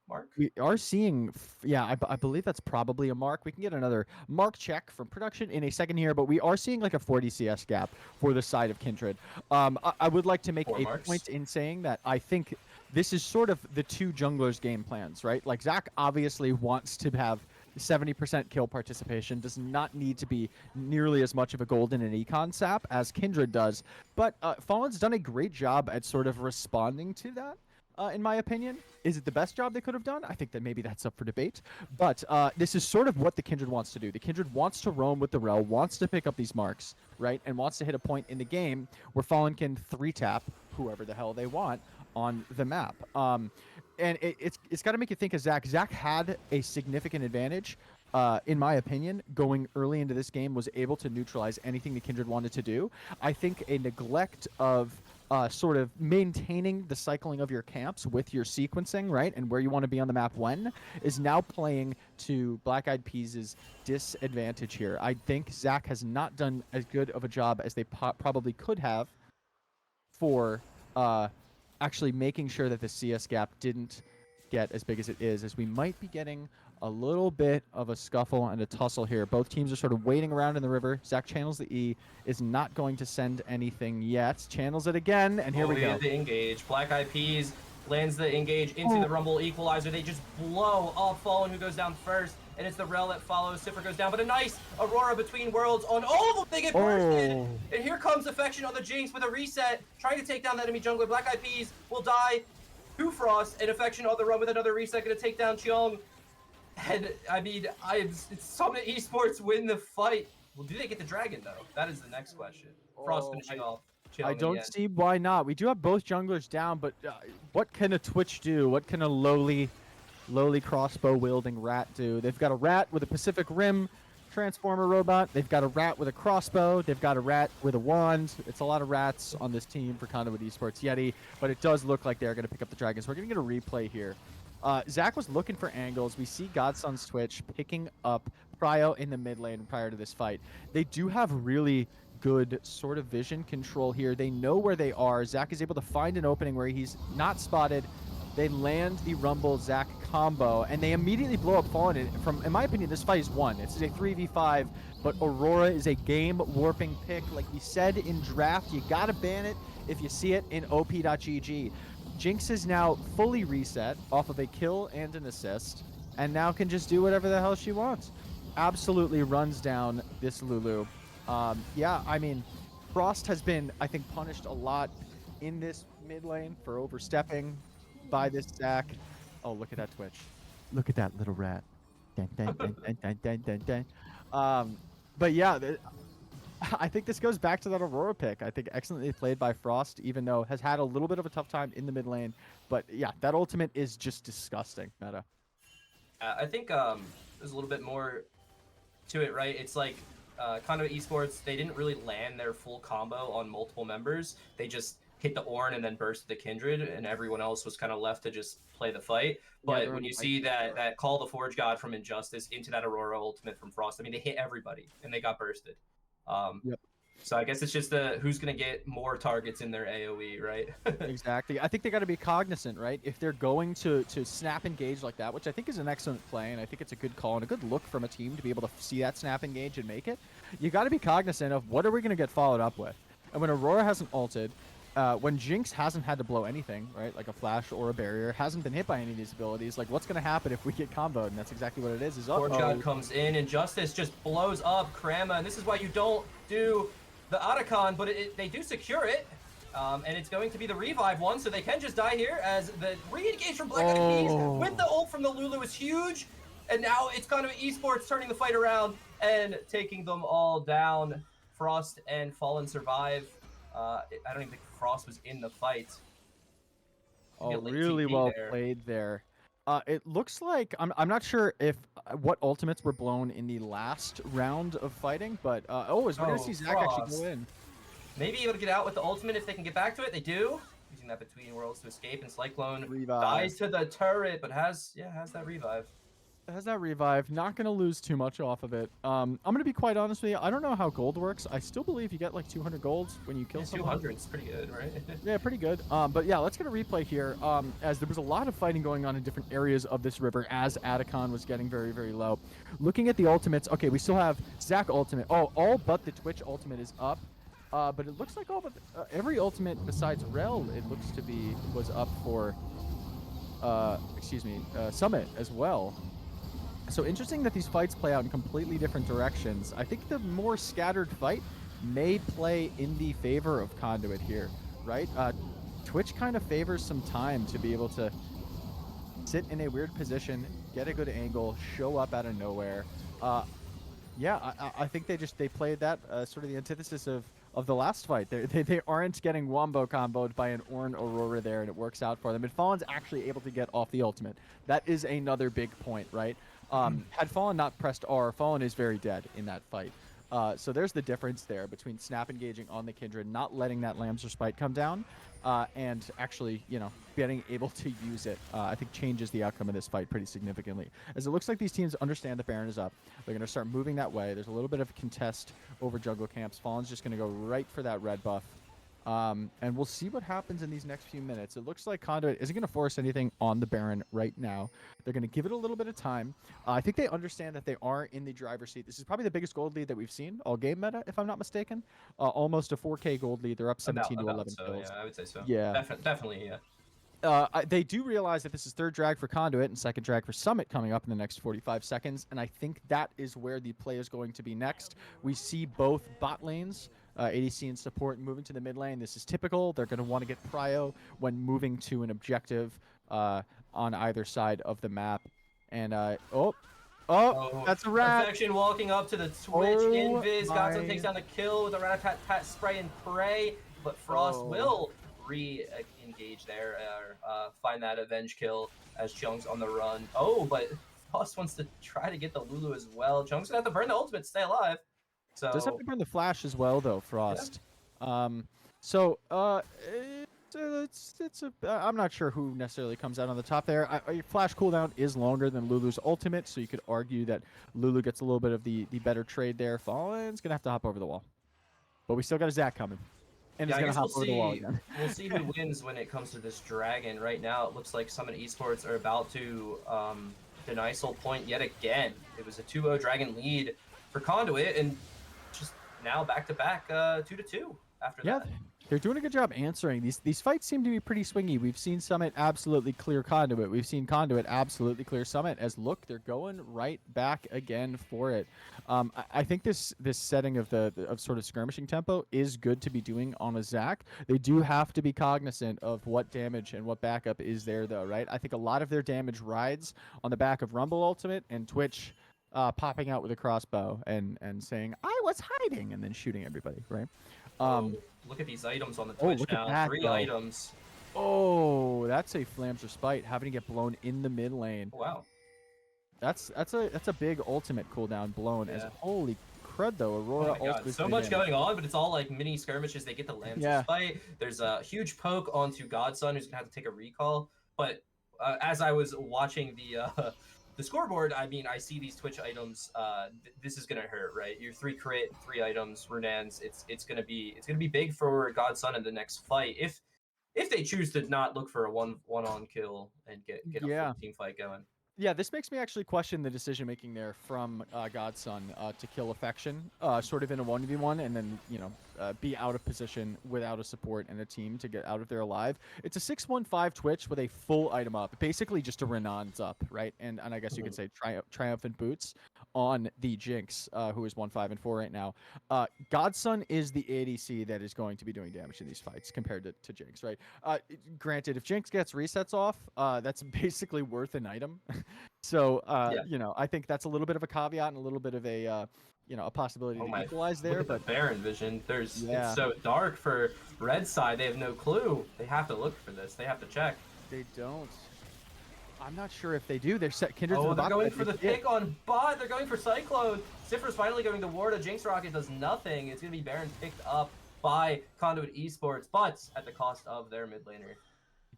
A: Mark?
B: We are seeing, I believe that's probably a mark. We can get another mark check from production in a second here, but we are seeing like a 40 CS gap for the side of Kindred. I would like to make a point in saying that I think this is sort of the two junglers' game plans, right? Like Zach obviously wants to have 70% kill participation, does not need to be nearly as much of a golden and econ sap as Kindred does, but Fallen's done a great job at sort of responding to that. In my opinion. Is it the best job they could have done? I think that maybe that's up for debate. But this is sort of what the Kindred wants to do. The Kindred wants to roam with the Rel, wants to pick up these marks, right? And wants to hit a point in the game where Fallen can 3-tap whoever the hell they want on the map. And it's got to make you think of Zach. Zach had a significant advantage, in my opinion, going early into this game, was able to neutralize anything the Kindred wanted to do. I think a neglect of sort of maintaining the cycling of your camps with your sequencing, right, and where you want to be on the map when, is now playing to Black Eyed Peas' disadvantage here. I think Zach has not done as good of a job as they probably could have for actually making sure that the CS gap didn't get as big as it is, as we might be getting a little bit of a scuffle and a tussle here. Both teams are sort of waiting around in the river. Zach channels the E, is not going to send anything yet. Channels it again, and here we go.
A: Get the engage. Black Eyed Peas lands the engage into the Rumble Equalizer. They just blow off Fallen, who goes down first, and it's the Rel that follows. Siffer goes down, but a nice Aurora between worlds on all of them. They get bursted, and here comes Affection on the Jinx with a reset, trying to take down the enemy jungler. Black Eyed Peas will die to Frost, and Affection on the run with another reset, going to take down Cheong. And I mean, it's Summit Esports win the fight. Well, do they get the dragon though? That is the next question. Frost finishing off.
B: I don't see why not. We do have both junglers down, but what can a Twitch do? What can a lowly crossbow wielding rat do? They've got a rat with a Pacific Rim transformer robot. They've got a rat with a crossbow. They've got a rat with a wand. It's a lot of rats on this team for Conduit Esports Yeti, but it does look like they're going to pick up the dragons. We're going to get a replay here. Zach was looking for angles. We see Godson's Twitch picking up Prio in the mid lane prior to this fight. They do have really good sort of vision control here. They know where they are. Zach is able to find an opening where he's not spotted. They land the Rumble Zach combo, and they immediately blow up Fallen. In my opinion, this fight is won. It's a 3v5, but Aurora is a game-warping pick. Like we said in draft, you gotta ban it if you see it in op.gg. Jinx is now fully reset off of a kill and an assist, and now can just do whatever the hell she wants. Absolutely runs down this Lulu. Yeah, I mean, Frost has been, I think, punished a lot in this mid lane for overstepping by this Zach. Oh, look at that Twitch. Look at that little rat. Dun, dun, dun, dun, dun, dun, dun, dun. But yeah, I think this goes back to that Aurora pick. I think excellently played by Frost, even though has had a little bit of a tough time in the mid lane. But yeah, that ultimate is just disgusting, meta.
A: I think there's a little bit more to it, right? It's like Conduit Esports, they didn't really land their full combo on multiple members. They just hit the Ornn and then burst the Kindred, and everyone else was kind of left to just play the fight. But when you see that Call the Forge God from Injustice into that Aurora ultimate from Frost, I mean, they hit everybody, and they got bursted. So I guess it's just who's going to get more targets in their AoE, right?
B: Exactly. I think they got to be cognizant, right? If they're going to snap engage like that, which I think is an excellent play, and I think it's a good call and a good look from a team to be able to see that snap engage and make it, you got to be cognizant of what are we going to get followed up with. And when Aurora hasn't ulted, when Jinx hasn't had to blow anything, right, like a flash or a barrier, hasn't been hit by any of these abilities, like what's going to happen if we get comboed? And that's exactly what it is.
A: Forge God comes in, and Justice just blows up Krama, and this is why you don't do the Otacon, but they do secure it, and it's going to be the revive one, so they can just die here as the re-engage from Black Eyed Peas with the ult from the Lulu is huge, and now it's kind of Esports turning the fight around and taking them all down. Frost and Fallen survive. I don't even think Frost was in the fight.
B: Oh, really well played there. It looks like I'm not sure if what ultimates were blown in the last round of fighting, but we're gonna see Zach actually go in.
A: Maybe able to get out with the ultimate if they can get back to it. They do, using that between worlds to escape, and Cyclone dies to the turret, but has that revive.
B: It has that revive. Not gonna lose too much off of it. I'm gonna be quite honest with you. I don't know how gold works. I still believe you get like 200 golds when you kill someone.
A: 200 is pretty good, right?
B: Yeah, pretty good. But yeah, let's get a replay here. As there was a lot of fighting going on in different areas of this river as Atacon was getting very, very low. Looking at the ultimates, okay, we still have Zach ultimate. Oh, all but the Twitch ultimate is up. But it looks like all but every ultimate besides Rel, it looks to be was up for Summit as well. So interesting that these fights play out in completely different directions. I think the more scattered fight may play in the favor of Conduit here, right? Twitch kind of favors some time to be able to sit in a weird position, get a good angle, show up out of nowhere. Yeah, I think they played that sort of the antithesis of the last fight. They aren't getting wombo comboed by an Ornn Aurora there, and it works out for them. And Fallen's actually able to get off the ultimate. That is another big point, right? Had Fallen not pressed R, Fallen is very dead in that fight. So there's the difference there between snap engaging on the Kindred, not letting that Lamb's Respite come down, and actually, being able to use it, I think changes the outcome of this fight pretty significantly. As it looks like these teams understand that Baron is up. They're going to start moving that way. There's a little bit of a contest over jungle camps. Fallen's just going to go right for that red buff. And we'll see what happens in these next few minutes. It looks like Conduit isn't going to force anything on the Baron right now. They're going to give it a little bit of time. I think they understand that they are in the driver's seat. This is probably the biggest gold lead that we've seen all game meta, if I'm not mistaken. Almost a 4K gold lead. They're up 17 to 11
A: so,
B: kills.
A: yeah, I would say so.
B: Yeah.
A: Definitely, yeah.
B: They do realize that this is third drag for Conduit and second drag for Summit coming up in the next 45 seconds, and I think that is where the play is going to be next. We see both bot lanes, ADC and support, moving to the mid lane. This is typical. They're going to want to get prio when moving to an objective on either side of the map. And, that's a rat.
A: Perfection walking up to the Twitch. Invis. Godson takes down the kill with a rat-a-tat-tat spray and pray, but Frost will re-engage there, find that avenge kill as Chung's on the run. Oh, but Frost wants to try to get the Lulu as well. Chung's gonna have to burn the ultimate to stay alive. So
B: does have to burn the flash as well, though, Frost. Yeah. I'm not sure who necessarily comes out on the top there. Flash cooldown is longer than Lulu's ultimate, so you could argue that Lulu gets a little bit of the better trade there. Fallen's gonna have to hop over the wall, but we still got a Zac coming. And
A: yeah,
B: it's going to hop over the wall again.
A: We'll see who wins when it comes to this dragon. Right now, it looks like Summit Esports are about to deny Soul Point yet again. It was a 2-0 dragon lead for Conduit, and just now back-to-back 2-2 after that.
B: They're doing a good job answering. These fights seem to be pretty swingy. We've seen Summit absolutely clear Conduit. We've seen Conduit absolutely clear Summit. As look, they're going right back again for it. I think this setting of sort of skirmishing tempo is good to be doing on a Zac. They do have to be cognizant of what damage and what backup is there, though, right? I think a lot of their damage rides on the back of Rumble Ultimate and Twitch popping out with a crossbow and saying, "I was hiding," and then shooting everybody, right?
A: Look at these items on the Twitch now. 3 items.
B: Oh, that's a Flames Respite having to get blown in the mid lane.
A: Wow.
B: That's a big ultimate cooldown blown. As holy crud though, Aurora.
A: Oh my God. So much going on, but it's all like mini skirmishes. They get the Lambs Respite. There's a huge poke onto Godson, who's gonna have to take a recall. But as I was watching the scoreboard, I mean, I see these Twitch items. This is gonna hurt, right? Your 3 crit, 3 items, Runans. It's gonna be big for Godson in the next fight if they choose to not look for a one-on kill and get a full team fight going.
B: Yeah, this makes me actually question the decision making there from Godson to kill Affection, sort of in a 1v1, and then be out of position without a support and a team to get out of there alive. It's a 6-1-5 Twitch with a full item up, basically just a Renan's up, right? And I guess you could say Triumphant Boots on the Jinx, who is 1-5-4 right now. Godson is the ADC that is going to be doing damage in these fights compared to Jinx, right? Granted, if Jinx gets resets off, that's basically worth an item. So, I think that's a little bit of a caveat and a little bit of a possibility to equalize there.
A: But Baron vision, it's so dark for red side. They have no clue. They have to look for this. They have to check.
B: They don't. I'm not sure if they do. They're set Kindred.
A: Oh, they're going for the pick on bot. They're going for Cyclone. Sifra's finally going to ward. A Jinx Rocket does nothing. It's going to be Baron picked up by Conduit Esports, but at the cost of their mid laner.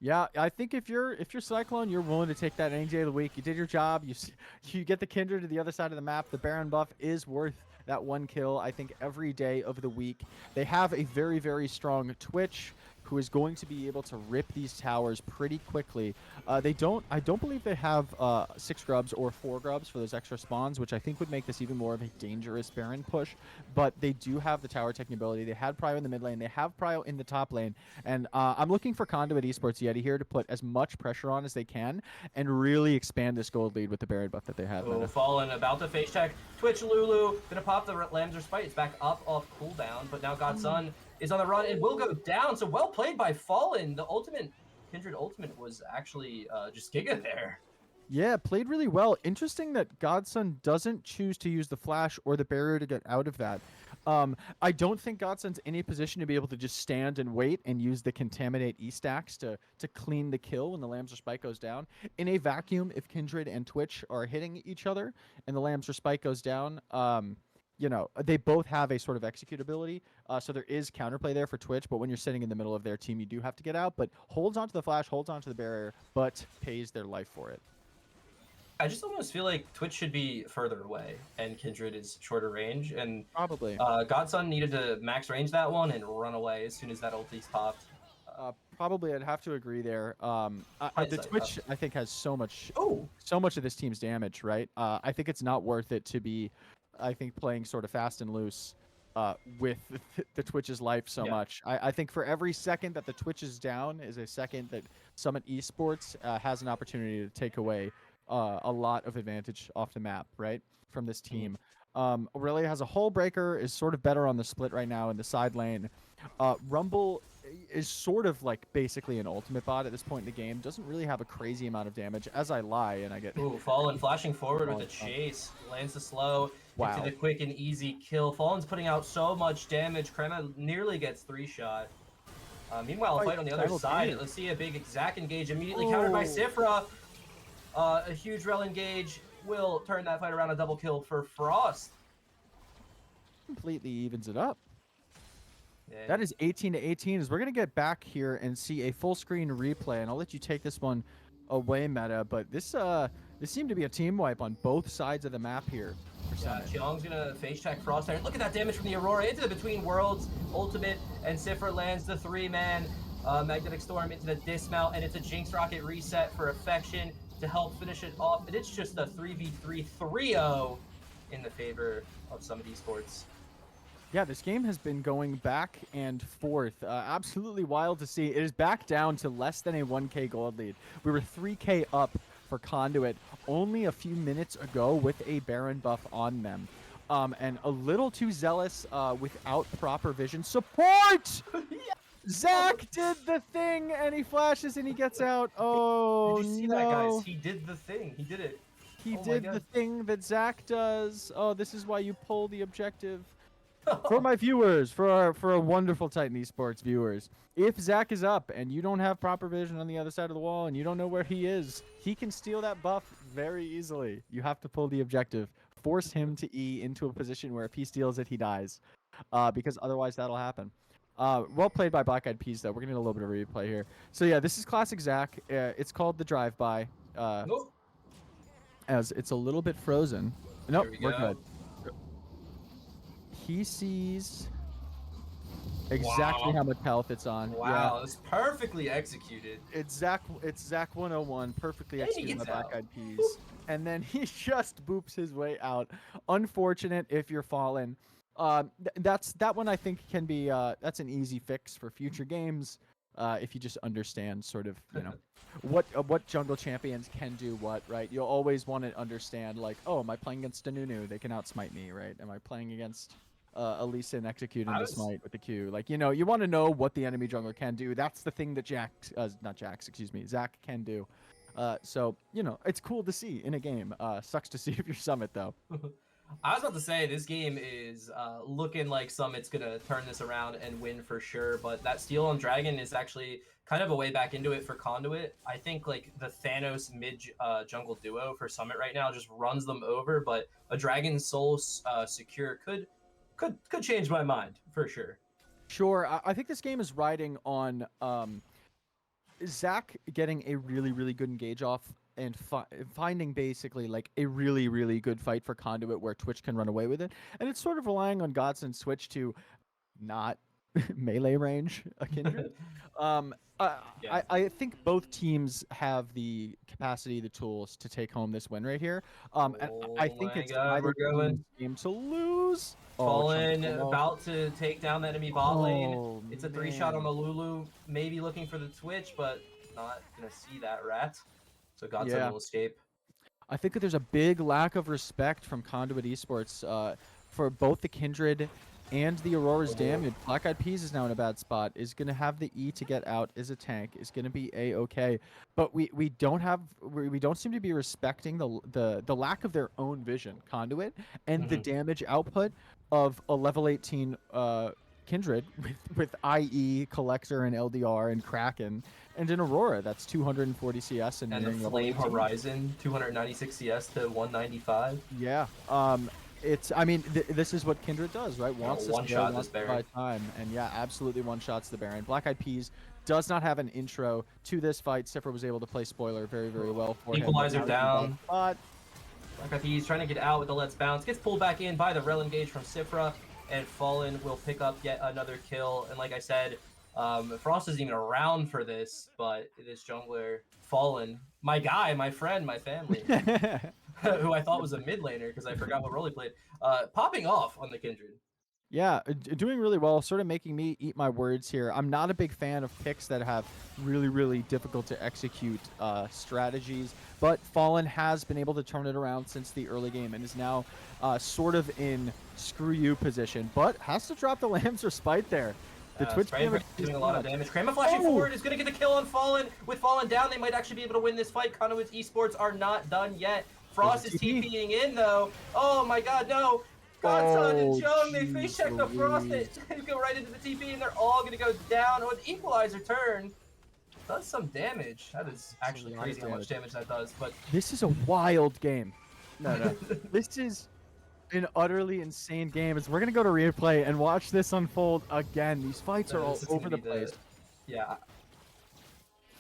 B: Yeah, I think if you're Cyclone, you're willing to take that any day of the week. You did your job. You get the Kindred to the other side of the map. The Baron buff is worth that 1 kill, I think, every day of the week. They have a very, very strong Twitch who is going to be able to rip these towers pretty quickly. I don't believe they have 6 grubs or 4 grubs for those extra spawns, which I think would make this even more of a dangerous Baron push. But they do have the tower taking ability. They had Prio in the mid lane. They have Prio in the top lane. And I'm looking for Conduit Esports Yeti here to put as much pressure on as they can and really expand this gold lead with the Baron buff that they have.
A: Fallen about to face check. Twitch Lulu gonna pop the Lambs Respite. It's back up off cooldown, but now Godson is on the run and will go down. So well played by Fallen. The Kindred ultimate was actually just Giga there.
B: Yeah, played really well. Interesting that Godson doesn't choose to use the flash or the barrier to get out of that. I don't think Godson's in a position to be able to just stand and wait and use the Contaminate E-stacks to clean the kill when the Lambs Respite goes down. In a vacuum, if Kindred and Twitch are hitting each other and the Lambs Respite goes down, they both have a sort of executability, so there is counterplay there for Twitch, but when you're sitting in the middle of their team, you do have to get out, but holds onto the flash, holds onto the barrier, but pays their life for it.
A: I just almost feel like Twitch should be further away and Kindred is shorter range. And
B: Probably.
A: Godson needed to max range that one and run away as soon as that ulti's popped.
B: Probably, I'd have to agree there. The
A: Hindsight,
B: Twitch, I think, has so much
A: Oh,
B: of this team's damage, right? I think it's not worth it to be, I think, playing sort of fast and loose with the Twitch's life so
A: Yeah.
B: much. I think for every second that the Twitch is down is a second that Summit Esports has an opportunity to take away a lot of advantage off the map, right, from this team. Aurelia has a hull breaker, is sort of better on the split right now in the side lane. Rumble is sort of like basically an ultimate bot at this point in the game. Doesn't really have a crazy amount of damage. As I lie, and I get
A: Fallen flashing forward with a chase. Lands the slow into the quick and easy kill. Fallen's putting out so much damage. Crema nearly gets 3-shot. Meanwhile, a fight on the other side. Let's see a big Zac engage immediately countered by Sifra. A huge rel engage will turn that fight around, a double kill for Frost.
B: Completely evens it up.
A: Yeah.
B: That is 18-18. As we're gonna get back here and see a full screen replay, and I'll let you take this one away, Meta. But this seemed to be a team wipe on both sides of the map here.
A: Yeah, Cheong's gonna face check Frost there. Look at that damage from the Aurora into the Between Worlds ultimate, and Sifra lands the 3-man Magnetic Storm into the dismount, and it's a Jinx Rocket reset for Affection to help finish it off. And it's just a 3v3 3-0 in the favor of Summit Esports.
B: Yeah, this game has been going back and forth. Absolutely wild to see. It is back down to less than a 1k gold lead. We were 3k up for Conduit only a few minutes ago with a Baron buff on them. And a little too zealous without proper vision. Support! Yeah. Zac did the thing, and he flashes and he gets out. Oh,
A: did you see that, guys? He did the thing. He did it.
B: He did the thing that Zac does. Oh, this is why you pull the objective. For my viewers, for a wonderful Titan Esports viewers, if Zac is up and you don't have proper vision on the other side of the wall and you don't know where he is, he can steal that buff very easily. You have to pull the objective. Force him to E into a position where if he steals it, he dies. Because otherwise that'll happen. Well played by Black Eyed Peas, though. We're going to get a little bit of replay here. So, yeah, this is classic Zac. It's called the drive-by. As it's a little bit frozen. Nope, we're good. He sees exactly how much health it's on.
A: Wow, it's perfectly executed.
B: It's Zac 101, perfectly executed by Black Eyed Peas. And then he just boops his way out. Unfortunate if you're fallen. That one I think can be that's an easy fix for future games if you just understand sort of what jungle champions can do what, right? You'll always want to understand, like, oh, am I playing against a Nunu? They can outsmite me, right? Am I playing against Elisa and executing the smite with the Q? Like, you want to know what the enemy jungler can do. That's the thing that Zac can do. So it's cool to see in a game. Sucks to see if you're Summit though.
A: I was about to say, this game is looking like Summit's going to turn this around and win for sure, but that steal on Dragon is actually kind of a way back into it for Conduit. I think like the Thanos mid jungle duo for Summit right now just runs them over, but a Dragon Soul secure could change my mind for sure.
B: Sure. I think this game is riding on Zac getting a really, really good engage off and finding basically like a really, really good fight for Conduit where Twitch can run away with it. And it's sort of relying on Godson Switch to not melee range a Kindred. I think both teams have the capacity, the tools to take home this win right here. And I think it's either team's game to lose.
A: Fallen about to take down the enemy bot lane. It's a 3-shot on the Lulu, maybe looking for the Twitch, but not gonna see that rat. So Godson will escape.
B: I think that there's a big lack of respect from Conduit Esports for both the Kindred and the Aurora's damage. Black Eyed Peas is now in a bad spot. Is going to have the E to get out as a tank. Is going to be A-okay. But we don't seem to be respecting the lack of their own vision, Conduit, and the damage output of a level 18 Kindred with IE, Collector, and LDR, and Kraken, and an Aurora that's 240 CS and
A: the Flame Horizon 296 CS to 195.
B: Yeah. This is what Kindred does, right? Wants to
A: one-shot this Baron.
B: Time, and yeah, absolutely one-shots the Baron. Black Eyed Peas does not have an intro to this fight. Sifra was able to play spoiler very, very well for him.
A: Equalizer down.
B: But
A: he's trying to get out with the Let's Bounce. Gets pulled back in by the Rel engage from Sifra. And Fallen will pick up yet another kill. And like I said, Frost isn't even around for this, but this jungler, Fallen, my guy, my friend, my family, who I thought was a mid laner because I forgot what role he played, popping off on the Kindred.
B: Yeah, doing really well, sort of making me eat my words here. I'm not a big fan of picks that have really, really difficult to execute strategies, but Fallen has been able to turn it around since the early game and is now sort of in screw you position, but has to drop the Lamb's Respite there. The Twitch damage
A: doing a lot of damage. Krama flashing forward is going to get the kill on Fallen. With Fallen down, they might actually be able to win this fight. Conduit Esports are not done yet. Frost is TPing in, though. Oh my god, no. Godson and Jung, they face check the Frost. They go right into the TP, and they're all going to go down. Oh, an Equalizer turn does some damage. That is actually crazy how much damage that does. But
B: this is a wild game. No. This is an utterly insane game. We're going to go to replay and watch this unfold again. These fights are all over the place.
A: Yeah.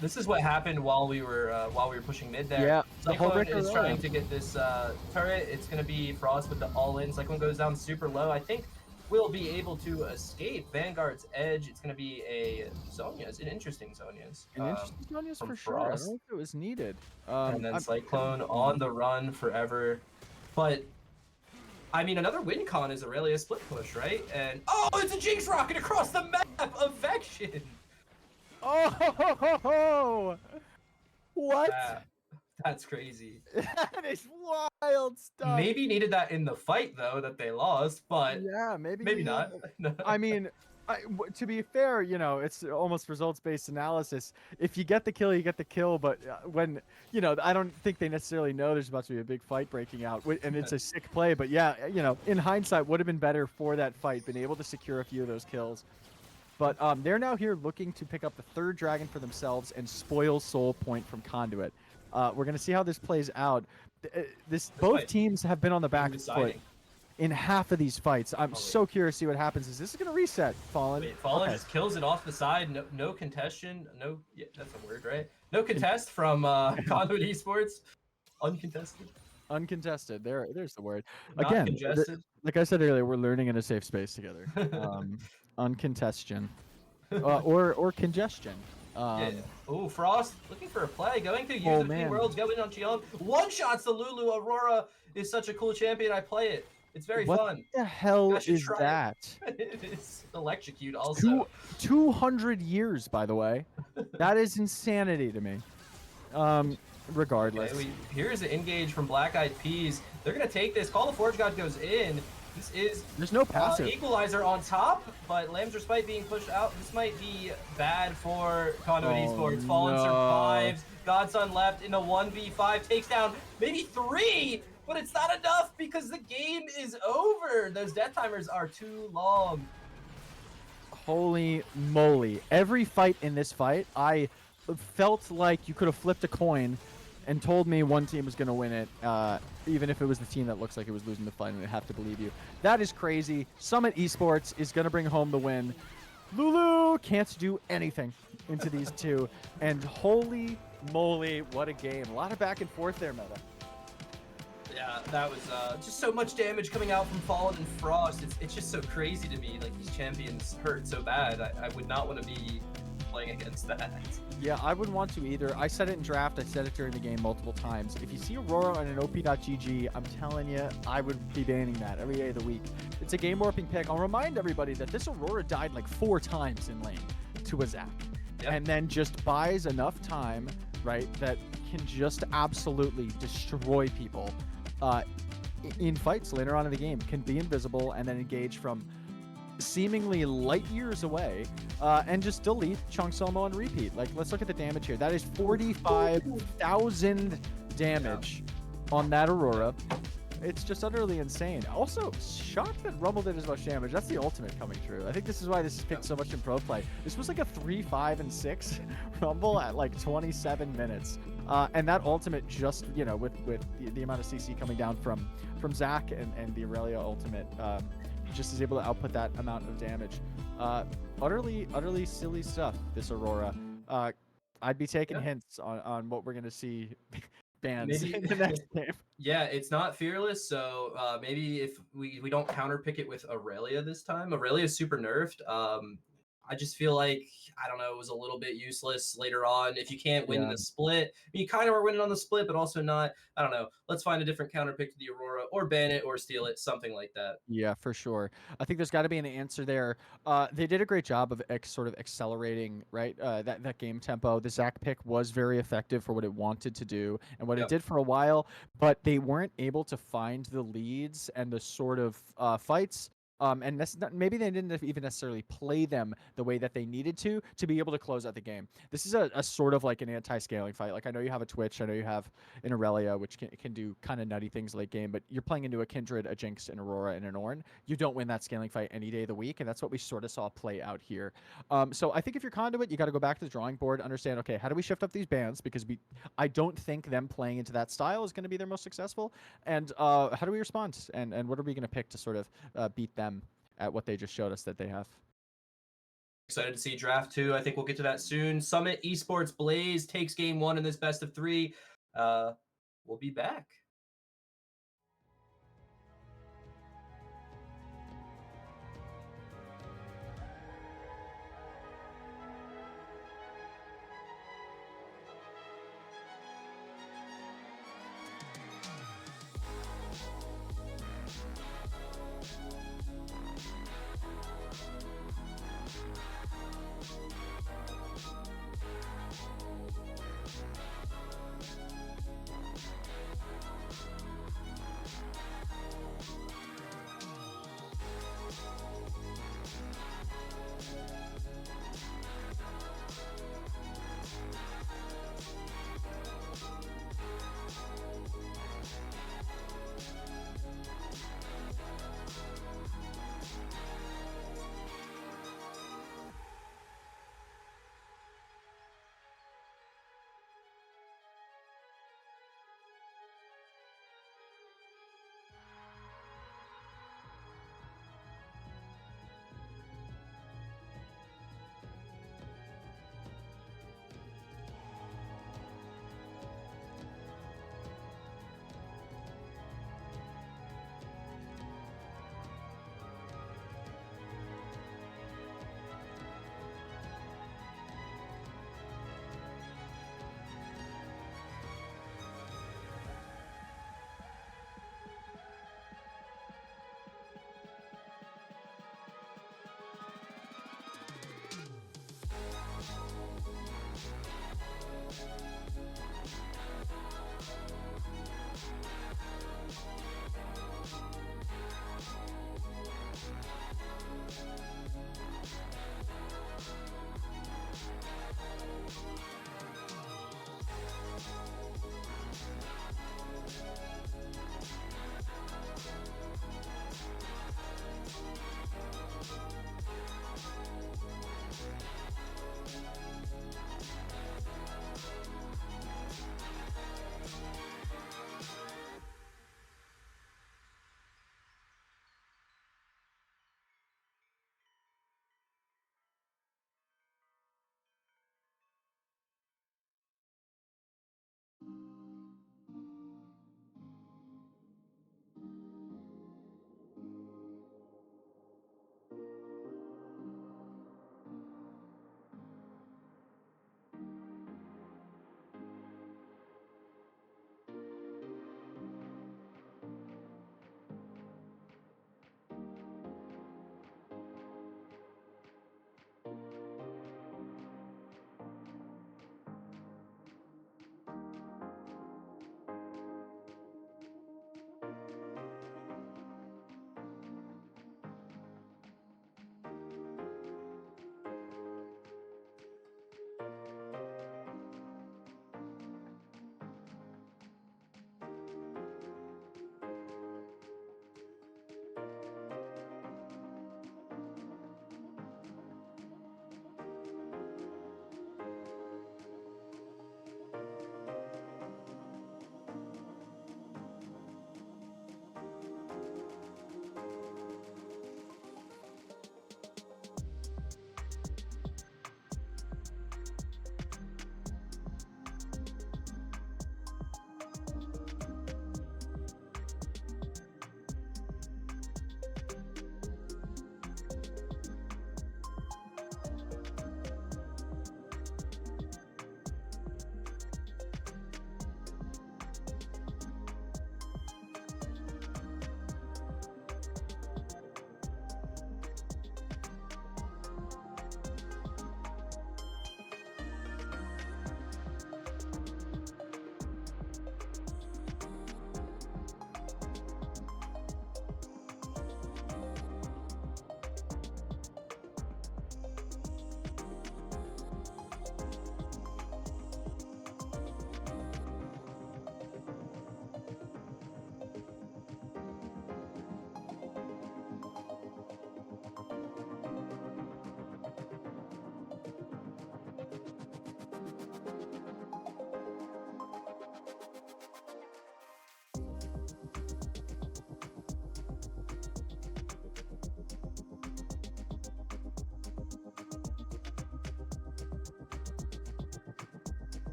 A: This is what happened while we were pushing mid there.
B: Yeah,
A: Cyclone is trying to get this turret. It's going to be Frost with the all-in. Cyclone goes down super low. I think we'll be able to escape Vanguard's edge. It's going to be a Zhonya's, an interesting Zhonya's.
B: An interesting Zhonya's for sure. I don't know if it was needed.
A: And then Cyclone on the run forever. But, I mean, another win con is Aurelia split push, right? And, oh, it's a Jinx rocket across the map of Vection!
B: Oh, what?
A: That's crazy.
B: That is wild stuff.
A: Maybe needed that in the fight though that they lost, but
B: yeah, maybe
A: not.
B: I mean, to be fair, you know, it's almost results-based analysis. If you get the kill, you get the kill. But when, you know, I don't think they necessarily know there's about to be a big fight breaking out, and it's a sick play. But yeah, you know, in hindsight, would have been better for that fight, been able to secure a few of those kills. But they're now here looking to pick up the third dragon for themselves and spoil Soul Point from Conduit. We're going to see how this plays out. Both teams have been on the back foot in half of these fights. I'm so curious to see what happens. Is this going to reset, Fallen?
A: Wait, Fallen just kills it off the side. No contestation. No, yeah, that's a word, right? No contest from Conduit Esports. Uncontested.
B: Uncontested. There's the word.
A: Not
B: again,
A: congested.
B: Like I said earlier, we're learning in a safe space together. Uncontestion. Or congestion.
A: Yeah. Oh, Frost looking for a play, going to use the Worlds, going on Chiong. One shots the Lulu. Aurora is such a cool champion. I play it. It's very fun.
B: What the hell is that?
A: It is electrocute also.
B: 200 years, by the way. That is insanity to me. Regardless.
A: Okay, here's an engage from Black Eyed Peas. They're going to take this. Call the Forge God goes in. This is
B: there's no passive.
A: Equalizer on top, but Lamb's Respite being pushed out. This might be bad for Conduit Esports. Fallen survives. Godson left in a 1v5. Takes down maybe 3, but it's not enough because the game is over. Those death timers are too long.
B: Holy moly. Every fight in this fight, I felt like you could have flipped a coin and told me one team was going to win it, even if it was the team that looks like it was losing the fight, and I have to believe you. That is crazy. Summit Esports is going to bring home the win. Lulu can't do anything into these two, and holy moly, what a game. A lot of back and forth there, Meta.
A: Yeah, that was just so much damage coming out from Fallen and Frost. It's just so crazy to me. Like, these champions hurt so bad. I would not want to be playing against that.
B: Yeah, I wouldn't want to either. I said it in draft. I said it during the game multiple times. If you see Aurora on an OP.GG, I'm telling you, I would be banning that every day of the week. It's a game warping pick. I'll remind everybody that this Aurora died like 4 times in lane to a Zac. Yep. And then just buys enough time, right, that can just absolutely destroy people in fights later on in the game. Can be invisible and then engage from seemingly light years away and just delete Chung Somo and repeat. Like, let's look at the damage here. That is 45,000 damage on that Aurora. It's just utterly insane. Also, shocked that Rumble did as much damage. That's the ultimate coming true. I think this is why this is picked so much in pro play. This was like a 3, 5, and 6 Rumble at like 27 minutes. And that ultimate just, you know, with the amount of CC coming down from Zac and the Aurelia ultimate, just is able to output that amount of damage. Utterly silly stuff, this Aurora. I'd be taking
A: Yeah.
B: hints on what we're going to see bans
A: Maybe
B: in the next game.
A: yeah, it's not fearless, so maybe if we don't counterpick it with Aurelia this time. Aurelia is super nerfed. I just feel like I don't know, it was a little bit useless later on. If you can't win
B: Yeah.
A: the split, you kind of are winning on the split, but also not. I don't know. Let's find a different counterpick to the Aurora, or ban it, or steal it, something like that.
B: Yeah, for sure. I think there's got to be an answer there. They did a great job of sort of accelerating, right? That game tempo. The Zac pick was very effective for what it wanted to do and what it
A: Yep.
B: did for a while, but they weren't able to find the leads and the sort of fights. And maybe they didn't even necessarily play them the way that they needed to be able to close out the game. This is a sort of like an anti-scaling fight. Like I know you have a Twitch, I know you have an Aurelia, which can do kind of nutty things late game, but you're playing into a Kindred, a Jinx, an Aurora, and an Ornn. You don't win that scaling fight any day of the week, and that's what we sort of saw play out here. So I think if you're Conduit, you got to go back to the drawing board, understand, okay, how do we shift up these bans? Because I don't think them playing into that style is going to be their most successful. And how do we respond? And what are we going to pick to sort of beat them at what they just showed us that they have?
A: Excited to see draft 2. I think we'll get to that soon. Summit Esports Blaze takes game 1 in this best of 3. We'll be back.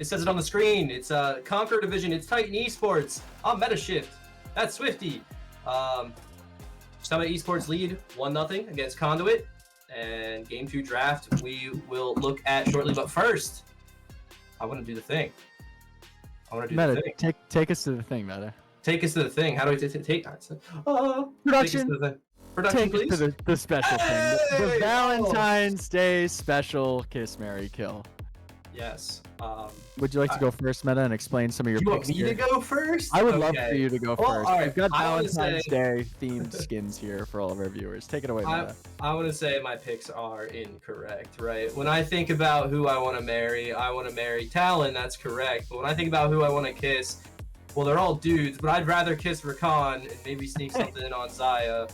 A: It says it on the screen. It's Conqueror division. It's Titan Esports. I'm Metashift. That's Swifty. Summit Esports lead 1-0 against Conduit. And game 2 draft we will look at shortly. But first, I want to do the thing. I want to do
B: Meta,
A: the thing.
B: take us to the thing, Meta.
A: Take us to the thing. How do I take?
B: Production.
A: Take us to the Production,
B: Take
A: please.
B: us to the special
A: Hey!
B: thing. The Valentine's Day special Kiss, Marry, Kill.
A: Yes.
B: Would you like to go first, Meta, and explain some of your
A: You want
B: picks
A: me
B: here?
A: to go first?
B: I would love for you to go
A: Well,
B: first.
A: all right,
B: We've got
A: I wanna
B: Valentine's
A: say-
B: Day themed skins here for all of our viewers. Take it away, Meta.
A: I want to say my picks are incorrect, right? When I think about who I want to marry Talon, that's correct. But when I think about who I want to kiss, well, they're all dudes, but I'd rather kiss Rakan and maybe sneak something in on Zaya.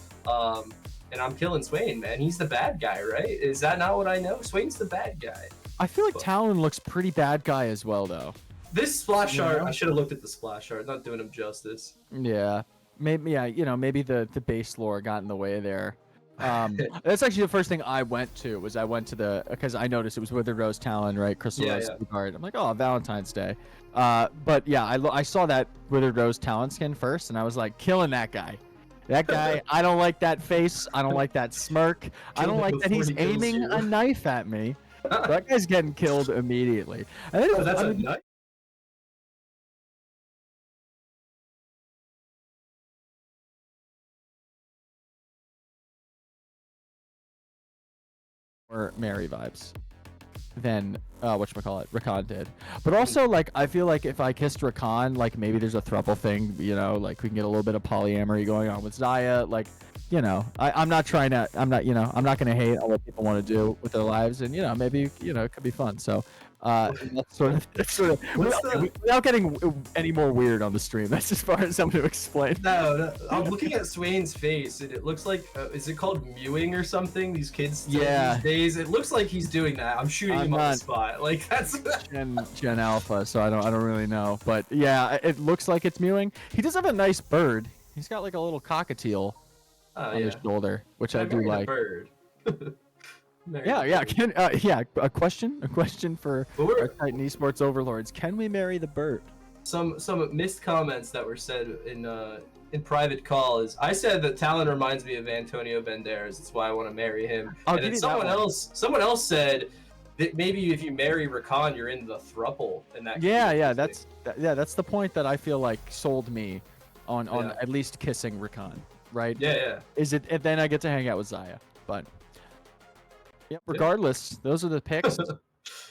A: And I'm killing Swain, man. He's the bad guy, right? Is that not what I know? Swain's the bad guy.
B: I feel like Talon looks pretty bad guy as well, though.
A: This splash art,
B: Yeah.
A: I should have looked at the splash art. Not doing him justice.
B: Yeah, maybe. Yeah, maybe the base lore got in the way there. That's actually the first thing I went to because I noticed it was Withered Rose Talon, right? Crystal
A: Yeah,
B: Rose
A: yeah.
B: Card. I'm like, oh, Valentine's Day. But yeah, I saw that Withered Rose Talon skin first, and I was like, killing that guy. That guy, I don't like that face. I don't like that smirk. I
A: Kill
B: don't
A: him
B: like that
A: before
B: he's
A: he kills
B: aiming
A: you.
B: a knife at me. That guy's getting killed immediately. And then
A: Oh, that's
B: I
A: a
B: mean,
A: nut.
B: more Mary vibes than whatchamacallit, Rakan did. But also, like, I feel like if I kissed Rakan, like, maybe there's a throuple thing, like, we can get a little bit of polyamory going on with Zaya. Like, I'm not going to hate on what people want to do with their lives, and, maybe, it could be fun. So, that's sort of without getting any more weird on the stream. That's as far as I'm going to explain.
A: No, I'm looking at Swain's face, and it looks like, is it called mewing or something? These kids do
B: Yeah.
A: these days. It looks like he's doing that. I'm shooting him on the
B: not-
A: spot. Like, that's...
B: Gen Alpha, so I don't really know. But yeah, it looks like it's mewing. He does have a nice bird. He's got like a little cockatiel
A: Oh,
B: on
A: yeah.
B: his shoulder, which I do
A: married a
B: like.
A: bird. Married
B: Yeah,
A: a
B: yeah.
A: bird.
B: A question for
A: But we're-
B: our Titan Esports overlords. Can we marry the bird?
A: Some missed comments that were said in private call is I said that Talon reminds me of Antonio Banderas. That's why I want to marry him.
B: I'll
A: And
B: give
A: then
B: you that
A: someone else said that maybe if you marry Rakan, you're in the thruple, and that. could be
B: Yeah,
A: interesting.
B: that's the point that I feel like sold me on
A: Yeah.
B: at least kissing Rakan, right?
A: Yeah.
B: Is it? And then I get to hang out with Zaya, but. Yep. Regardless, those are the picks.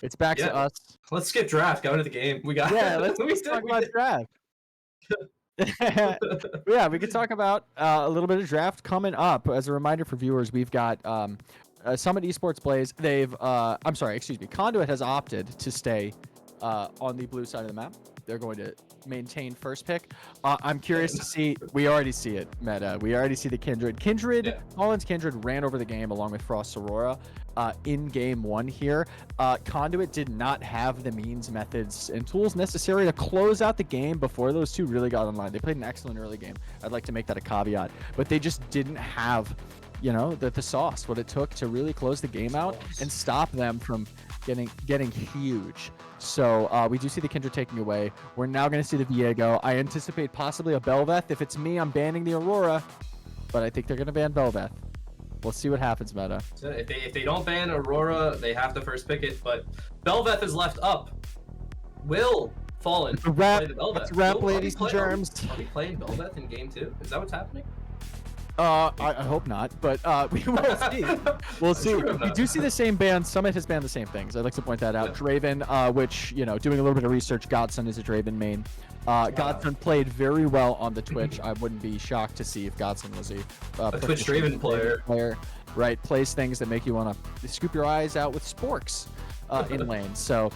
B: It's back
A: Yeah.
B: to us.
A: Let's skip draft. Go into the game. We got.
B: Yeah, let's
A: we
B: talk
A: did-
B: about draft. Yeah, we could talk about a little bit of draft coming up. As a reminder for viewers, we've got Summit Esports Blaze. Conduit has opted to stay on the blue side of the map. They're going to maintain first pick. I'm curious to see. We already see it, Meta. We already see the Kindred.
A: Yeah.
B: Collins Kindred ran over the game along with Frost Aurora in game 1 here. Conduit did not have the means, methods, and tools necessary to close out the game before those two really got online. They played an excellent early game. I'd like to make that a caveat. But they just didn't have, the sauce, what it took to really close the game out and stop them from getting huge. So we do see the Kindred taking away. We're now going to see the Viego. I anticipate possibly a Belveth. If it's me, I'm banning the Aurora, but I think they're going to ban Belveth. We'll see what happens, Meta.
A: So if they don't ban Aurora, they have to first pick it. But Belveth is left up. Will Fallen
B: It's a wrap.
A: play the Belveth?
B: It's a wrap,
A: Will, are we
B: ladies and
A: play-
B: germs.
A: Are we playing Belveth in game 2? Is that what's happening?
B: I hope not, but we will see. We'll see.
A: sure
B: We
A: not.
B: do see the same band. Summit has banned the same things. I'd like to point that out. Draven, which, doing a little bit of research, Godson is a Draven main. Godson played very well on the Twitch. I wouldn't be shocked to see if Godson was a
A: Twitch Draven player.
B: Right, plays things that make you want to scoop your eyes out with sporks in lane. So,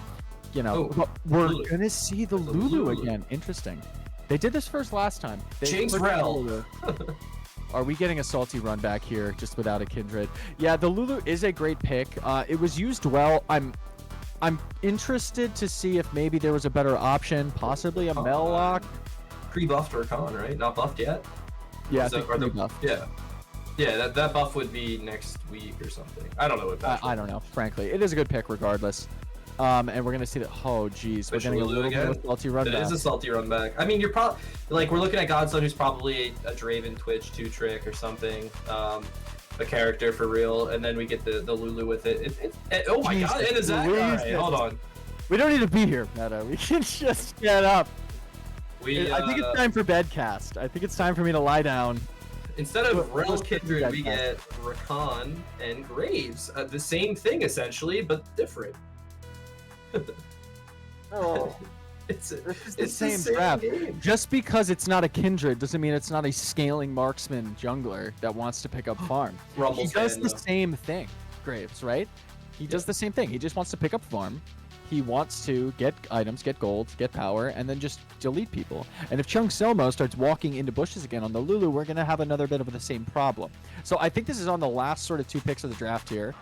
B: but we're
A: Lulu.
B: going to see the
A: The
B: Lulu
A: Lulu.
B: again. Interesting. They did this first last time.
A: James
B: first
A: Rell.
B: Lulu. Are we getting a salty run back here just without a Kindred? Yeah, the Lulu is a great pick. It was used well. I'm interested to see if maybe there was a better option, possibly a Mellock.
A: Pre-buffed Rakan, right? Not buffed yet?
B: Yeah, I
A: Is that-
B: think
A: are the-
B: pre-buffed.
A: Yeah, that buff would be next week or something. I don't know what that
B: I don't know, frankly. It is a good pick regardless. And we're gonna see that. Oh, geez, we're getting a little bit of a salty run back.
A: It is a salty run back. I mean, you're probably like we're looking at Godson, who's probably a Draven Twitch 2-trick or something, a character for real, and then we get the Lulu with it. Oh my God! It is that guy. Hold on.
B: We don't need to be here, Meta. We can just get up. I think it's time for bedcast. I think it's time for me to lie down.
A: Instead of Rel Kindred, we get Rakan and Graves. The same thing essentially, but different.
B: Oh, it's the same draft.
A: Game.
B: Just because it's not a Kindred doesn't mean it's not a scaling marksman jungler that wants to pick up farm. He does the same thing, Graves, right? He does the same thing. He just wants to pick up farm. He wants to get items, get gold, get power, and then just delete people. And if Chung Selmo starts walking into bushes again on the Lulu, we're going to have another bit of the same problem. So I think this is on the last sort of 2 picks of the draft here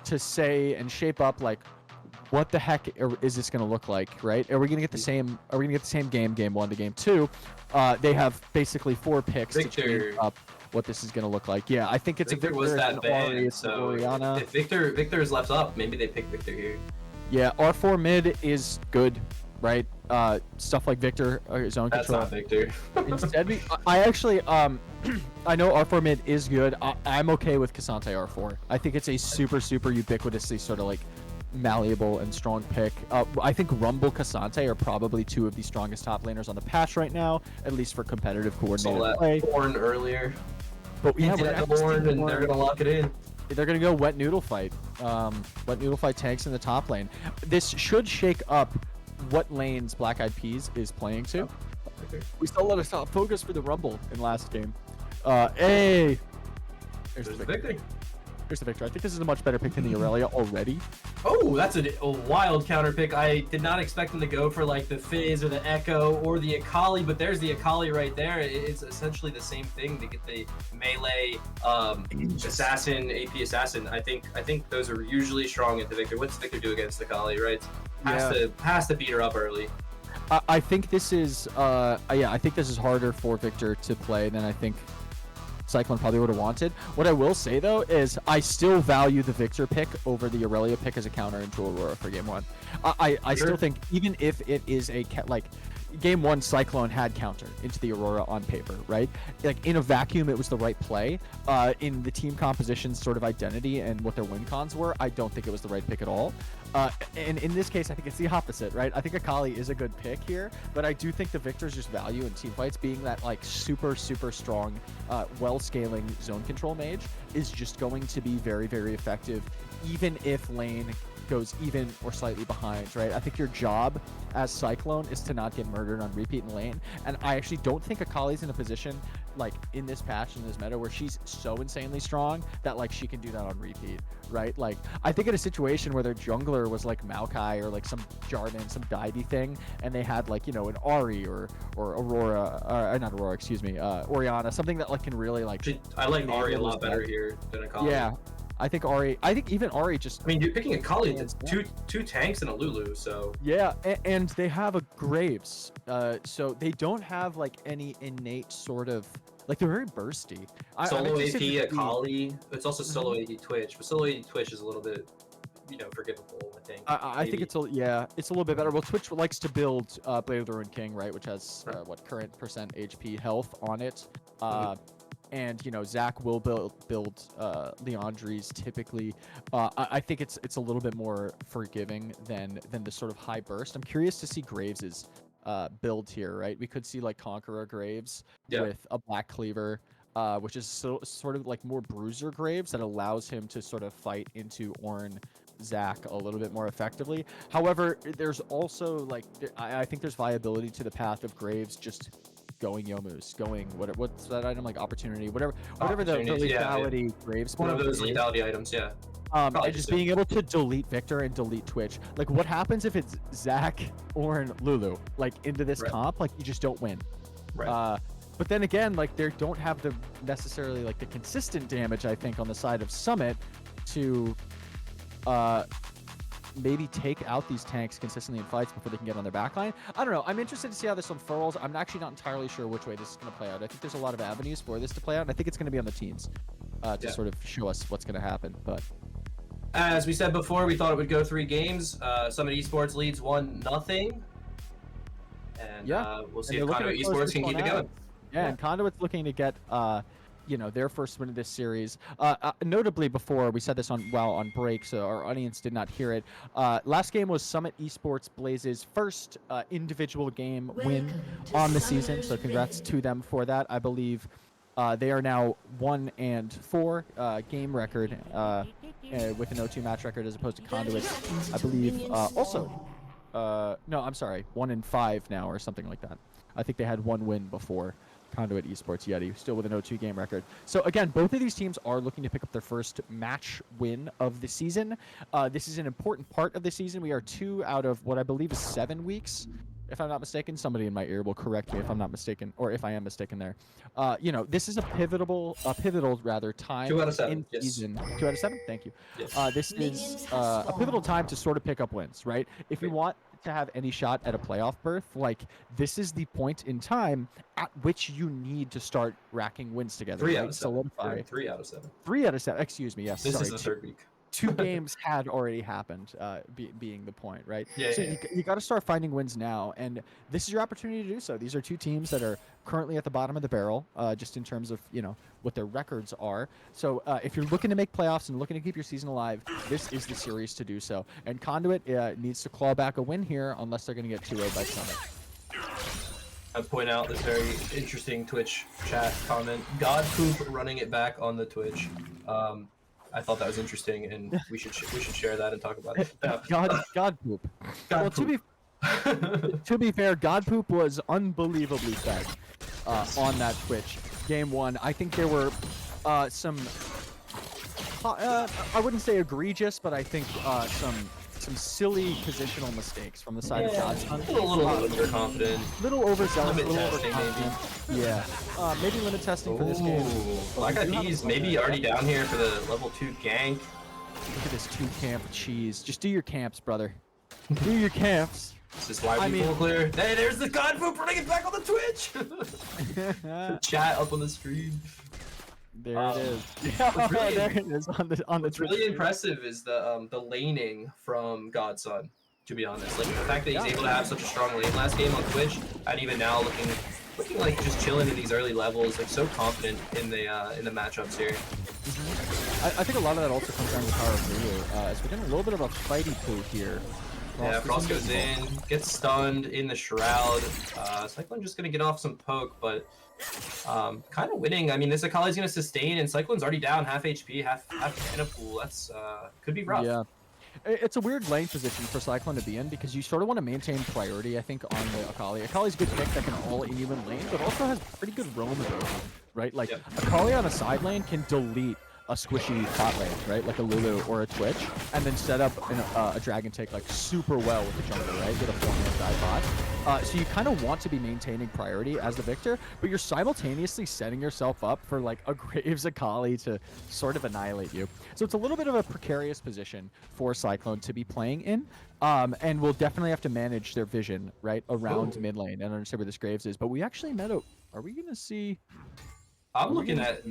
B: to say and shape up like, what the heck is this going to look like, right? Are we going to get the same? Are we going to get the same game 1 to game 2? They have basically 4 picks to change up what this is going to look like. Yeah, I think it's
A: Victor
B: a Victor
A: was that
B: and
A: bad,
B: Ori, it's
A: so
B: Orianna.
A: If Victor is left up, maybe they pick Victor here.
B: Yeah, R4 mid is good, right? Stuff like Victor, zone
A: That's
B: control.
A: not Victor.
B: Instead, I actually, I know R4 mid is good. I'm okay with Cassante R4. I think it's a super ubiquitously sort of like malleable and strong pick. I think Rumble, Cassante are probably 2 of the strongest top laners on the patch right now, at least for competitive coordinated play.
A: Born earlier.
B: But yeah, we're
A: the Born, and they're gonna lock it in.
B: They're going to go wet noodle fight. Wet noodle fight tanks in the top lane. This should shake up what lanes Black Eyed Peas is playing to. We still let us top focus for the Rumble in last game. Hey! There's the victory. Here's the Victor. I think this is a much better pick than the Aurelia already.
A: Oh, that's a wild counter pick. I did not expect them to go for like the Fizz or the Echo or the Akali, but there's the Akali right there. It's essentially the same thing to get the melee assassin, AP assassin. I think those are usually strong at the Victor. What's Victor do against Akali, right? Has to beat her up early.
B: I think this is I think this is harder for Victor to play than I think Cyclone probably would have wanted. What I will say though is I still value the Victor pick over the Aurelia pick as a counter into Aurora for game 1. I still think even if it is a like game 1 Cyclone had counter into the Aurora on paper, right? Like in a vacuum it was the right play. In the team composition sort of identity and what their win cons were, I don't think it was the right pick at all. And in this case, I think it's the opposite, right? I think Akali is a good pick here, but I do think the Victor's just value in team fights being that like super strong, well-scaling zone control mage is just going to be very effective, even if lane goes even or slightly behind, right? I think your job as Cyclone is to not get murdered on repeat in lane, and I actually don't think Akali's in a position like in this patch, in this meta, where she's so insanely strong that like she can do that on repeat, right? Like I think in a situation where their jungler was like Maokai or like some Jarvan, some divey thing, and they had like, you know, an Ahri or Aurora, or not Aurora, excuse me, Orianna, something that like can really like.
A: I like Ahri a lot better here than Akali.
B: Yeah. I think even Ahri just.
A: I mean, you're picking Akali. It's two tanks and a Lulu, so.
B: Yeah, and they have a Graves, so they don't have like any innate sort of like they're very bursty.
A: Solo AP Akali. It's also solo AD Twitch, but solo AD Twitch is a little bit, you know, forgivable. I think.
B: I think it's a little bit better. Well, Twitch likes to build Blade of the Ruined King, right, which has what current % HP health on it. And you know, Zach will build Leandri's typically. I think it's a little bit more forgiving than the sort of high burst. I'm curious to see Graves's build here, right? We could see like Conqueror Graves with a Black Cleaver, which is sort of like more Bruiser Graves that allows him to sort of fight into Ornn Zach a little bit more effectively. However, there's also like I think there's viability to the path of Graves just going Yomu's, going what's that item, like opportunity, whatever the lethality Graves.
A: One of those lethality items, yeah.
B: And just being able to delete Victor and delete Twitch. Like what happens if it's Zach, Ornn, Lulu, like into this comp, like you just don't win. Right. But then again, like they don't have the necessarily like the consistent damage, I think, on the side of Summit to maybe take out these tanks consistently in fights before they can get on their backline. I don't know. I'm interested to see how this unfurls. I'm actually not entirely sure which way this is going to play out. I think there's a lot of avenues for this to play out, and I think it's going to be on the teams to sort of show us what's going to happen. But
A: As we said before, we thought it would go 3 games. Summit Esports leads 1-0. And we'll see if Conduit Esports can keep it going.
B: Yeah, and Conduit's looking to get their first win of this series. Notably, before we said this on break, so our audience did not hear it. Last game was Summit Esports Blaze's first individual game win on the season. So congrats to them for that. I believe they are now 1-4 game record with an 0-2 match record as opposed to Conduit. I believe no, I'm sorry, 1-5 now or something like that. I think they had 1 win before Conduit Esports Yeti, still with an 0-2 game record. So again, both of these teams are looking to pick up their first match win of the season. This is an important part of the season. We are 2 out of what I believe is 7 weeks, if I'm not mistaken. Somebody in my ear will correct me if I'm not mistaken, or if I am mistaken there. This is a pivotal time
A: 2 out of 7,
B: in
A: yes.
B: season. 2 out of 7? Thank you.
A: Yes.
B: This is a pivotal time to sort of pick up wins, right? If you want to have any shot at a playoff berth, like, this is the point in time at which you need to start racking wins together.
A: 3
B: right?
A: out of 7.
B: Solidify.
A: 3 out of 7.
B: 3 out of 7. Excuse me. Yes.
A: This
B: sorry.
A: is the 3rd week.
B: 2 games had already happened, being the point, right?
A: Yeah,
B: so
A: yeah.
B: you got to start finding wins now, and this is your opportunity to do so. These are 2 teams that are currently at the bottom of the barrel, just in terms of what their records are. So if you're looking to make playoffs and looking to keep your season alive, this is the series to do so. And Conduit needs to claw back a win here, unless they're going to get 2-0 by Summit.
A: I'd point out this very interesting Twitch chat comment. God Poop running it back on the Twitch. I thought that was interesting, and we should share that and talk about it.
B: God Poop.
A: God Poop.
B: To be fair, God Poop was unbelievably fed on that Twitch. Game 1, I think there were some, I wouldn't say egregious, but I think some silly positional mistakes from the side of Godson.
A: A little overconfident.
B: Little overzealous,
A: Limit
B: a little
A: testing,
B: overconfident. Yeah. Maybe limit testing for this game.
A: Black Eyed Peas maybe already down here for the level 2 gank.
B: Look at this 2 camp cheese. Just do your camps, brother. Do your camps.
A: This is why we full clear. Hey, there's the God Poop running it back on the Twitch. Chat up on the stream.
B: There it is. Yeah,
A: really,
B: there it is on the
A: what's really impressive is the laning from Godson. To be honest, like the fact that he's able to have such a strong lane last game on Twitch, and even now looking like just chilling in these early levels, like so confident in the matchups here.
B: I think a lot of that also comes down to the power of Lulu. As we're getting a little bit of a fighty poo here.
A: Yeah, Frost goes in, gets stunned in the Shroud. Cyclone just gonna get off some poke, but kind of winning. I mean, this Akali's gonna sustain, and Cyclone's already down half HP, half mana pool. That's could be rough.
B: Yeah. It's a weird lane position for Cyclone to be in because you sort of want to maintain priority, I think, on the Akali. Akali's a good pick that can all in you in lane, but also has pretty good roam ability, right? Like, Akali on a side lane can delete a squishy bot lane, right? Like a Lulu or a Twitch, and then set up a Dragon take like super well with the jungle, right? With a 4-man dive bot. So you kind of want to be maintaining priority as the victor, but you're simultaneously setting yourself up for like a Graves Akali to sort of annihilate you. So it's a little bit of a precarious position for Cyclone to be playing in, and we'll definitely have to manage their vision, right, around mid lane and understand where this Graves is. But we actually met a... Are we going to see...
A: I'm looking at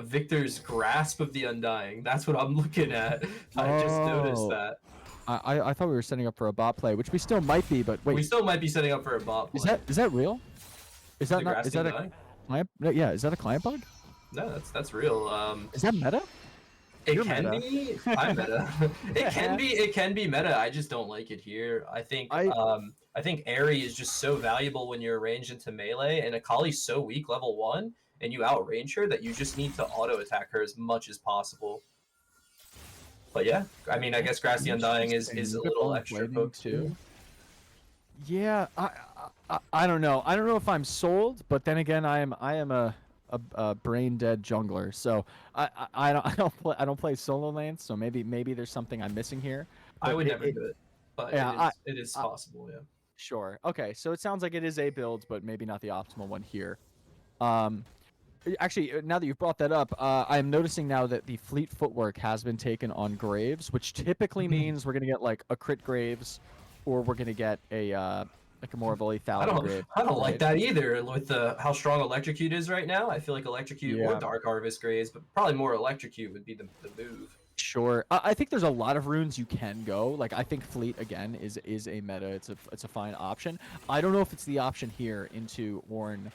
A: Victor's Grasp of the Undying. That's what I'm looking at. I just noticed that.
B: I thought we were setting up for a bot play, which we still might be, but wait.
A: We still might be setting up for a bot play.
B: Is that real? Is that not? Is that a client? Yeah, is that a client bug?
A: No, that's real.
B: Is that meta?
A: It can be. I'm meta. It can be meta. I just don't like it here. I think Airy is just so valuable when you're ranged into melee, and Akali's so weak level 1. And you outrange her that you just need to auto attack her as much as possible. But yeah, I mean, I guess Grass the Undying is a little extra poke too.
B: Yeah, I don't know. I don't know if I'm sold, but then again, I am a brain dead jungler, so I don't play solo lanes, so maybe there's something I'm missing here.
A: I would never do it, but yeah, it is possible. Yeah.
B: Sure. Okay, so it sounds like it is a build, but maybe not the optimal one here. Actually, now that you've brought that up, I'm noticing now that the fleet footwork has been taken on Graves, which typically means we're gonna get like a crit Graves, or we're gonna get a like a more of a lethality Graves.
A: I don't like that either. With how strong Electrocute is right now, I feel like Electrocute or Dark Harvest Graves, but probably more Electrocute would be the move.
B: Sure. I think there's a lot of runes you can go. Like I think Fleet again is a meta. It's a fine option. I don't know if it's the option here into Ornn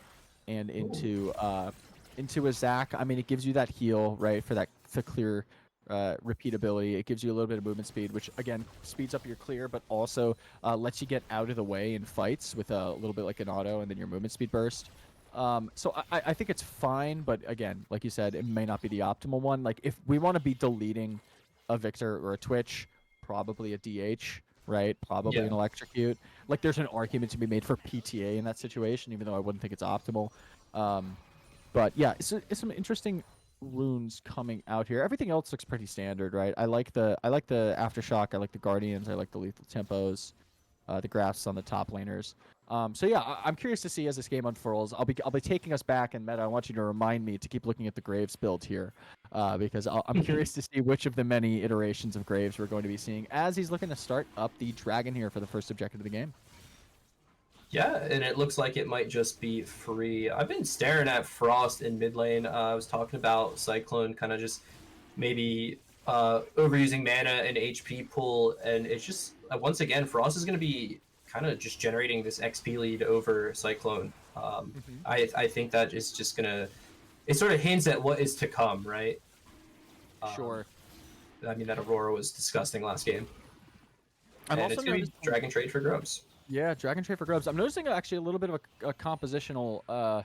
B: and into a Zac. I mean, it gives you that heal, right, for that the clear repeatability. It gives you a little bit of movement speed, which again speeds up your clear, but also lets you get out of the way in fights with a little bit like an auto, and then your movement speed burst. So I think it's fine, but again, like you said, it may not be the optimal one. Like if we want to be deleting a Victor or a Twitch, probably a DH, right? Probably
A: Yeah.
B: an Electrocute. Like there's an argument to be made for PTA in that situation, even though I wouldn't think it's optimal. But yeah, it's some interesting runes coming out here. Everything else looks pretty standard, right? I like the Aftershock, I like the Guardians, I like the lethal tempos, the graphs on the top laners. So yeah, I'm curious to see as this game unfurls. I'll be taking us back, and Meta, I want you to remind me to keep looking at the Graves build here, because I'm curious to see which of the many iterations of Graves we're going to be seeing as he's looking to start up the Dragon here for the first objective of the game.
A: Yeah, and it looks like it might just be free. I've been staring at Frost in mid lane. I was talking about Cyclone kind of just maybe overusing mana and HP pool, and it's just once again Frost is going to be kind of just generating this XP lead over Cyclone. I think that is just gonna, it sort of hints at what is to come, right?
B: Sure.
A: I mean that Aurora was disgusting last game,
B: I'm
A: and
B: also
A: it's gonna be
B: noticing,
A: Dragon Trade for Grubs.
B: yeah, Dragon Trade for Grubs. I'm noticing actually a little bit of a compositional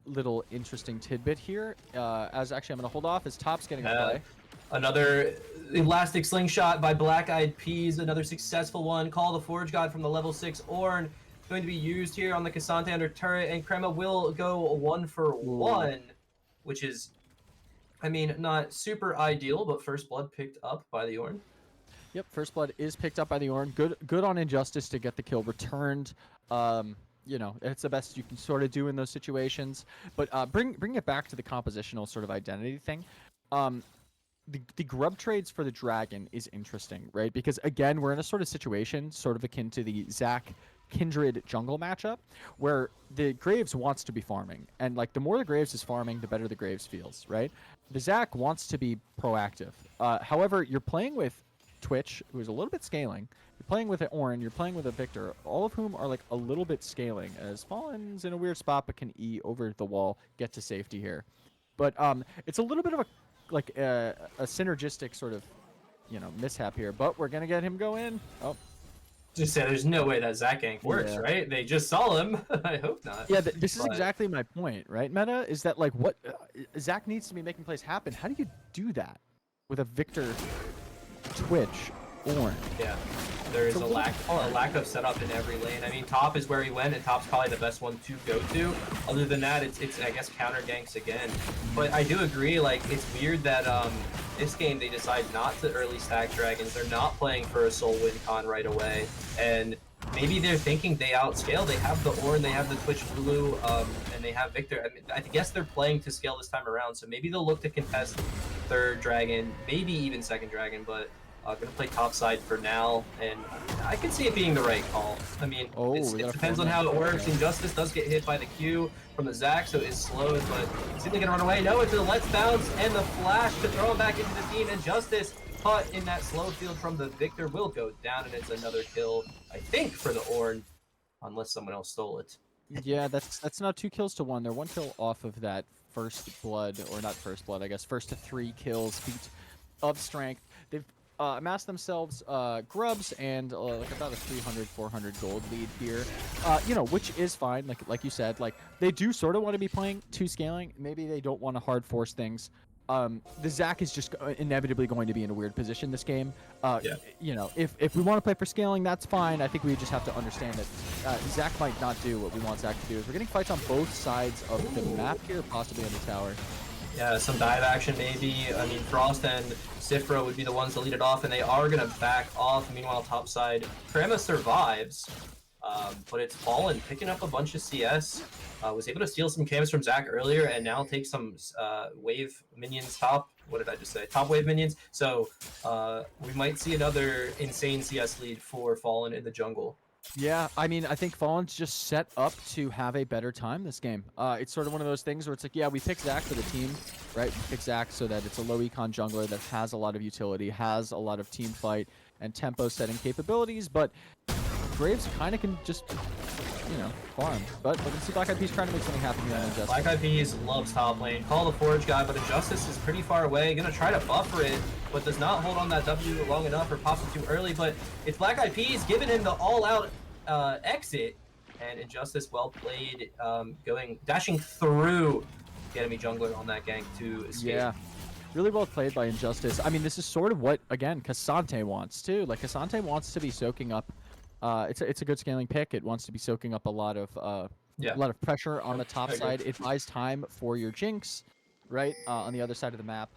B: little interesting tidbit here. As actually I'm gonna hold off as Top's getting a play.
A: Another elastic slingshot by Black Eyed Peas, another successful one. Call the Forge God from the level 6 Ornn going to be used here on the Cassandra under turret, and Crema will go 1-for-1, which is, I mean, not super ideal, but first blood picked up by the Ornn.
B: Yep, first blood is picked up by the Ornn. Good on Injustice to get the kill returned. You know, it's the best you can sort of do in those situations. But bring it back to the compositional sort of identity thing. The grub trades for the Dragon is interesting, right? Because again, we're in a sort of situation sort of akin to the Zac Kindred jungle matchup, where the Graves wants to be farming, and like the more the Graves is farming, the better the Graves feels, right? The Zac wants to be proactive. However, you're playing with Twitch, who is a little bit scaling. You're playing with an Ornn, you're playing with a Victor, all of whom are like a little bit scaling, as Fallen's in a weird spot but can E over the wall, get to safety here. But it's a little bit of a synergistic sort of, you know, mishap here, but we're gonna get him go in. Oh,
A: Just said there's no way that Zac gank works, right? They just saw him. I hope not.
B: Yeah, this is exactly my point, right? Meta is that like what Zac needs to be making plays happen. How do you do that with a Victor, Twitch, Ornn?
A: Yeah, there is a lack of setup in every lane. I mean, top is where he went, and top's probably the best one to go to. Other than that, it's I guess counter ganks again. But I do agree, like it's weird that this game they decide not to early stack dragons. They're not playing for a soul win con right away, and maybe they're thinking they outscale. They have the Ornn, they have the Twitch Lulu, and they have Victor. I mean, I guess they're playing to scale this time around, so maybe they'll look to contest third dragon, maybe even second dragon, but gonna play top side for now, and I can see it being the right call. I mean, it depends on how it works. Injustice does get hit by the Q from the Zac, so it's slowed, but is he gonna run away? No, it's a let's bounce, and the flash to throw him back into the team. Injustice caught in that slow field from the Victor will go down, and it's another kill, I think, for the Ornn, unless someone else stole it.
B: Yeah, that's not 2 kills to 1. They're 1 kill off of that first blood, or not first blood, I guess, first to 3 kills, feat of strength. They've amassed themselves grubs and like about a 300-400 gold lead here, you know, which is fine. Like you said, like they do sort of want to be playing 2 scaling. Maybe they don't want to hard force things. The Zac is just inevitably going to be in a weird position this game. You know, if we want to play for scaling, that's fine. I think we just have to understand that Zac might not do what we want Zac to do. We're getting fights on both sides of the map here, possibly on the tower.
A: Yeah, some dive action maybe. I mean, Frost and Sifra would be the ones to lead it off, and they are going to back off. Meanwhile, top side, Crema survives, but it's Fallen picking up a bunch of CS. Was able to steal some cams from Zac earlier, and now take some wave minions top. What did I just say? Top wave minions. So we might see another insane CS lead for Fallen in the jungle.
B: Yeah, I mean, I think Fallen's just set up to have a better time this game. It's sort of one of those things where it's like, yeah, we picked Zac for the team. right? Pick Zach so that it's a low econ jungler that has a lot of utility, has a lot of team fight and tempo setting capabilities, but Graves kind of can just, you know, farm. But we can see Black Eyed Peas trying to make something happen here on Injustice.
A: Black Eyed Peas loves top lane. Call the Forge guy, but Injustice is pretty far away. Gonna try to buffer it, but does not hold on that W long enough or pops it too early. But it's Black Eyed Peas giving him the all-out exit. And Injustice, well played, dashing through the enemy jungler on that gank to escape.
B: Yeah. Really well played by Injustice. I mean, this is sort of what, again, Cassante wants, too. Like, Cassante wants to be soaking up... it's a good scaling pick. It wants to be soaking up a lot of pressure on the top side. It buys time for your Jinx, right, on the other side of the map.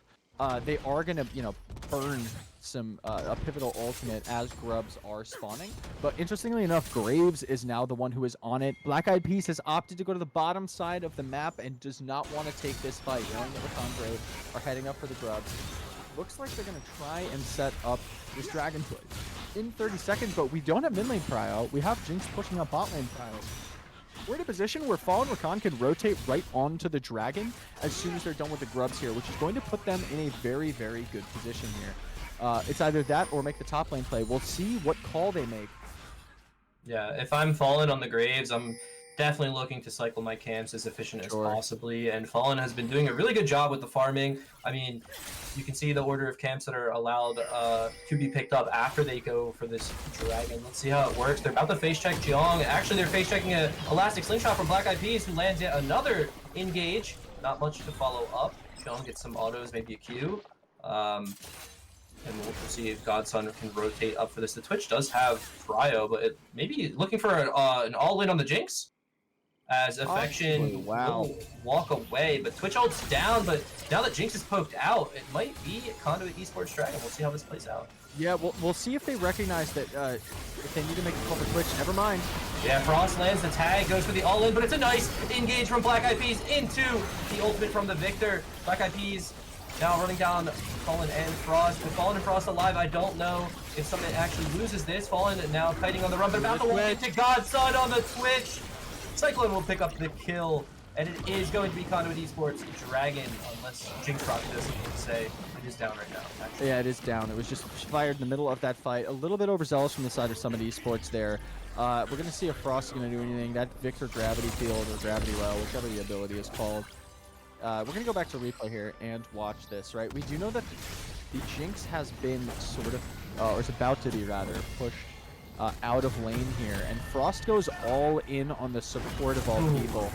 B: They are going to, you know, burn some a pivotal ultimate as grubs are spawning. But interestingly enough, Graves is now the one who is on it. Black Eyed Peas has opted to go to the bottom side of the map and does not want to take this fight, knowing that Conqueror are heading up for the grubs. Looks like they're going to try and set up this dragon play in 30 seconds, but we don't have mid lane prio. We have Jinx pushing up bot lane prio. We're in a position where Fallen Rakan can rotate right onto the dragon as soon as they're done with the grubs here, which is going to put them in a very, very good position here. It's either that or make the top lane play. We'll see what call they make.
A: Yeah, if I'm Fallen on the Graves, I'm definitely looking to cycle my camps as efficient as possibly, and Fallen has been doing a really good job with the farming. I mean, you can see the order of camps that are allowed to be picked up after they go for this dragon. Let's see how it works. They're about to face check Jiang. Actually, they're face checking an elastic slingshot from Black Eyed Peas, who lands yet another engage. Not much to follow up. Jiang gets some autos, maybe a Q. And we'll see if Godson can rotate up for this. The Twitch does have Prio, but maybe looking for an all-in on the Jinx? As Affection will walk away, but Twitch ult's down, but now that Jinx is poked out, it might be Conduit Esports Dragon. We'll see how this plays out.
B: Yeah, we'll see if they recognize that if they need to make a call for Twitch, never mind.
A: Yeah, Frost lands the tag, goes for the all-in, but it's a nice engage from Black Eyed Peas into the ultimate from the Victor. Black Eyed Peas now running down Fallen and Frost. With Fallen and Frost alive, I don't know if someone actually loses this. Fallen now kiting on the run, but about to walk into Godson on the Twitch. Cyclone will pick up the kill, and it is going to be Conduit Esports Dragon, unless Jinx Rocket does something to say. It is down right now, actually.
B: Yeah, it is down. It was just fired in the middle of that fight. A little bit overzealous from the side of Summit Esports there. We're going to see if Frost is going to do anything. That Victor Gravity Field or Gravity Well, whichever the ability is called. We're going to go back to replay here and watch this, right? We do know that the Jinx has been sort of, or is about to be rather, pushed out of lane here, and Frost goes all in on the support of all people.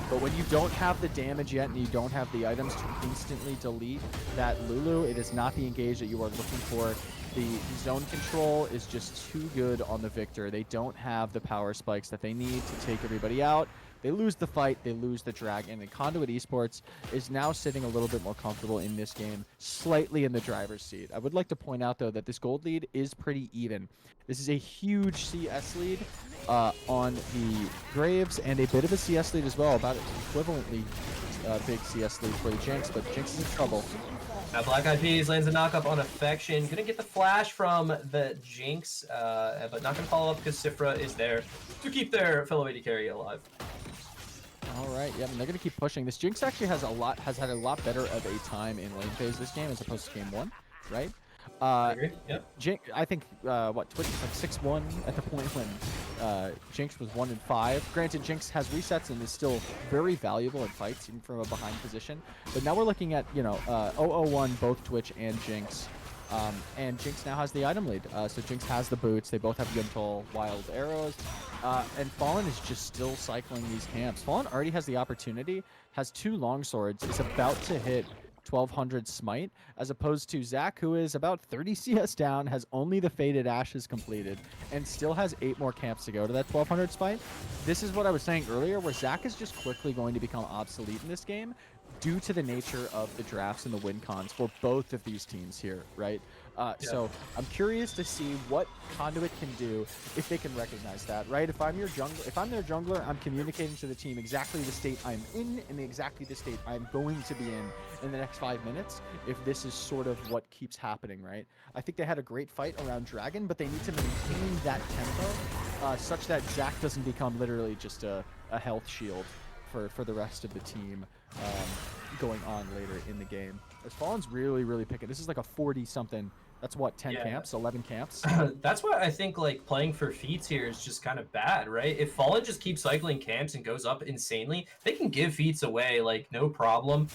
B: But when you don't have the damage yet and you don't have the items to instantly delete that Lulu, it is not the engage that you are looking for. The zone control is just too good on the Victor. They don't have the power spikes that they need to take everybody out. They lose the fight, they lose the dragon, and Conduit Esports is now sitting a little bit more comfortable in this game, slightly in the driver's seat. I would like to point out, though, that this gold lead is pretty even. This is a huge CS lead on the Graves, and a bit of a CS lead as well, about equivalently big CS lead for the Jinx, but Jinx is in trouble.
A: Now Black Eyed Peas lands a knockup on Affection. Gonna get the flash from the Jinx, but not gonna follow up because Sifra is there to keep their fellow AD carry alive.
B: All right, yeah, and they're gonna keep pushing. This Jinx actually has had a lot better of a time in lane phase this game as opposed to game one, right?
A: I agree. Yep.
B: I think Twitch was like 6-1 at the point when Jinx was 1-5. Granted, Jinx has resets and is still very valuable in fights, even from a behind position. But now we're looking at 0-0-1 both Twitch and Jinx. And Jinx now has the item lead. So Jinx has the boots. They both have Yuntal wild arrows. And Fallen is just still cycling these camps. Fallen already has the opportunity, has 2 long swords, is about to hit 1200 smite, as opposed to Zach, who is about 30 CS down, has only the Faded Ashes completed, and still has 8 more camps to go to that 1200 smite. This is what I was saying earlier, where Zach is just quickly going to become obsolete in this game due to the nature of the drafts and the win cons for both of these teams here, right? So I'm curious to see what Conduit can do if they can recognize that, right? If I'm their jungler, I'm communicating to the team exactly the state I'm in and exactly the state I'm going to be in the next 5 minutes, if this is sort of what keeps happening, right? I think they had a great fight around Dragon, but they need to maintain that tempo such that Zach doesn't become literally just a health shield for the rest of the team. going on later in the game. As Fallen's really picking. This is like a 40-something. That's what, 10 camps, 11 camps.
A: That's why I think like playing for feats here is just kind of bad, right? If Fallen just keeps cycling camps and goes up insanely, they can give feats away like no problem.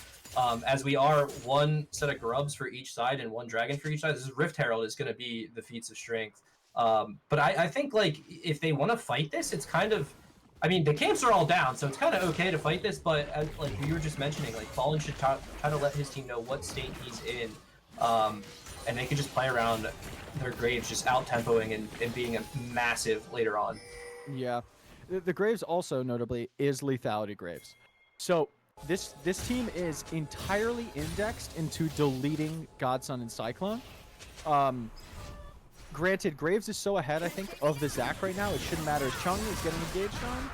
A: As we are one set of grubs for each side and one dragon for each side. This is Rift Herald is going to be the feats of strength. But I think like if they want to fight this, it's kind of, I mean, the camps are all down, so it's kind of okay to fight this. But like you were just mentioning, like Fallen should try to let his team know what state he's in, and they can just play around their Graves, just out tempoing and being a massive later on.
B: Yeah, the Graves also notably is lethality Graves. So this team is entirely indexed into deleting Godson and Cyclone. Granted, Graves is so ahead, I think, of the Zac right now, it shouldn't matter. Chung is getting engaged on.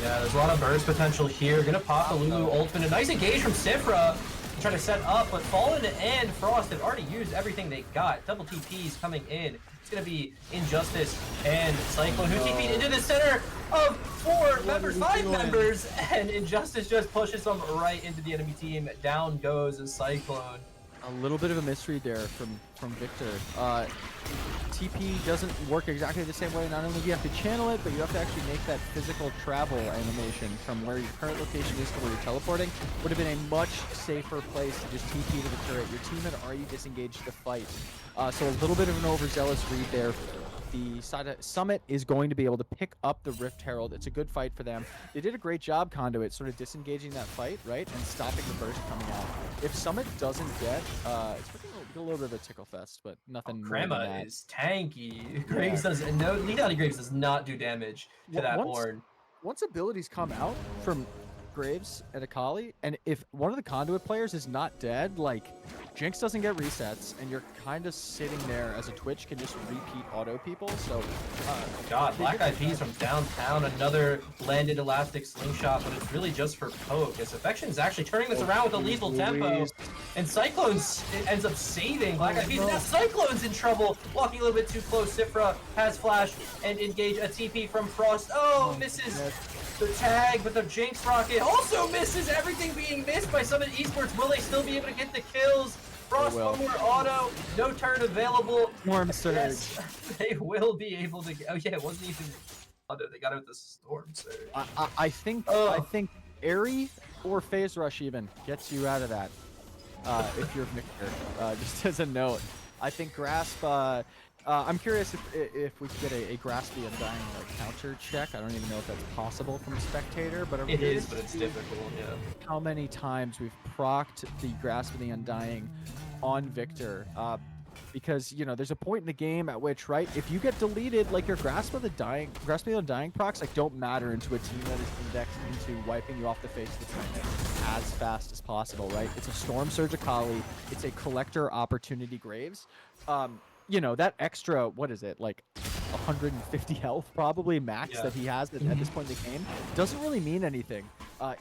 A: Yeah, there's a lot of burst potential here. Gonna pop the Lulu ultimate. A nice engage from Sifra. Trying to set up, but Fallen and Frost have already used everything they got. Double TPs coming in. It's gonna be Injustice and Cyclone who TP'd into the center of 5 members, and Injustice just pushes them right into the enemy team. Down goes Cyclone.
B: A little bit of a mystery there from Victor. TP doesn't work exactly the same way. Not only do you have to channel it, but you have to actually make that physical travel animation from where your current location is to where you're teleporting. Would have been a much safer place to just TP to the turret. Your team had already disengaged the fight. So a little bit of an overzealous read there. The Summit is going to be able to pick up the Rift Herald. It's a good fight for them. They did a great job, Conduit, sort of disengaging that fight, right? And stopping the burst coming out. If Summit doesn't get, it's a little bit of a tickle fest, but nothing more than that.
A: Crema is tanky. Graves does, no, lethality Graves does not do damage to that horn.
B: Once abilities come out from Graves and Akali, and if one of the Conduit players is not dead, like, Jinx doesn't get resets, and you're kind of sitting there as a Twitch can just repeat auto people, so...
A: God, Black Eyed Peas from downtown, another landed elastic slingshot, but it's really just for poke, as Affection's actually turning this around with a lethal tempo, and Cyclone's ends up saving Black Eyed Peas, and now Cyclone's in trouble, walking a little bit too close. Sifra has flash, and engage a TP from Frost. Oh, misses the tag, but the Jinx rocket also misses, everything being missed by Summit Esports. Will they still be able to get the kills? Frost one more auto, no turn available.
B: Storm Surge.
A: Yes, they will be able to. Oh yeah, it wasn't even auto. They got it with the Storm Surge.
B: I think Airy or Phase Rush even gets you out of that. If you're Victor, just as a note, I think Grasp. I'm curious if we could get a Grasp the Undying like counter check. I don't even know if that's possible from a spectator, but
A: it is, but it's difficult. Yeah.
B: How many times we've procced the Grasp of the Undying on Victor? Because you know there's a point in the game at which, right, if you get deleted, like your Grasp of the Undying procs like don't matter into a team that is indexed into wiping you off the face of the planet as fast as possible, right? It's a Storm Surge Akali, it's a collector opportunity Graves. You know, that extra, what is it, like 150 health probably max that he has at this point in the game doesn't really mean anything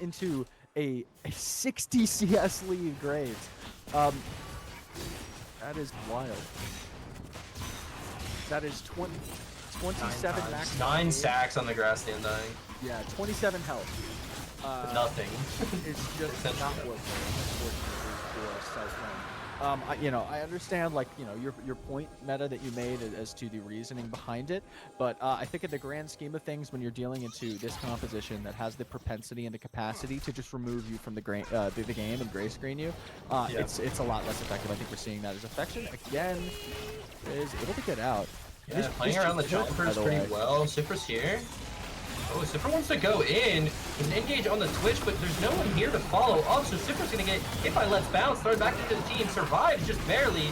B: into a 60 CS lead Graves. That is wild. That is 27 max.
A: 9 stacks on the Grass the Undying.
B: Yeah, 27 health.
A: Nothing.
B: It's just not worth it, unfortunately, for Cyclone. I understand, like, your point, Meta, that you made as to the reasoning behind it, but I think in the grand scheme of things, when you're dealing into this composition that has the propensity and the capacity to just remove you from the game and gray screen you, it's a lot less effective. I think we're seeing that as Affection again is able to get out.
A: Yeah, playing around the jumpers pretty well. Sifra's here. Oh, Sifra wants to go in. He's engaged on the Twitch, but there's no one here to follow up, so Sifra's going to get hit by Let's Bounce, thrown back into the team, survives just barely.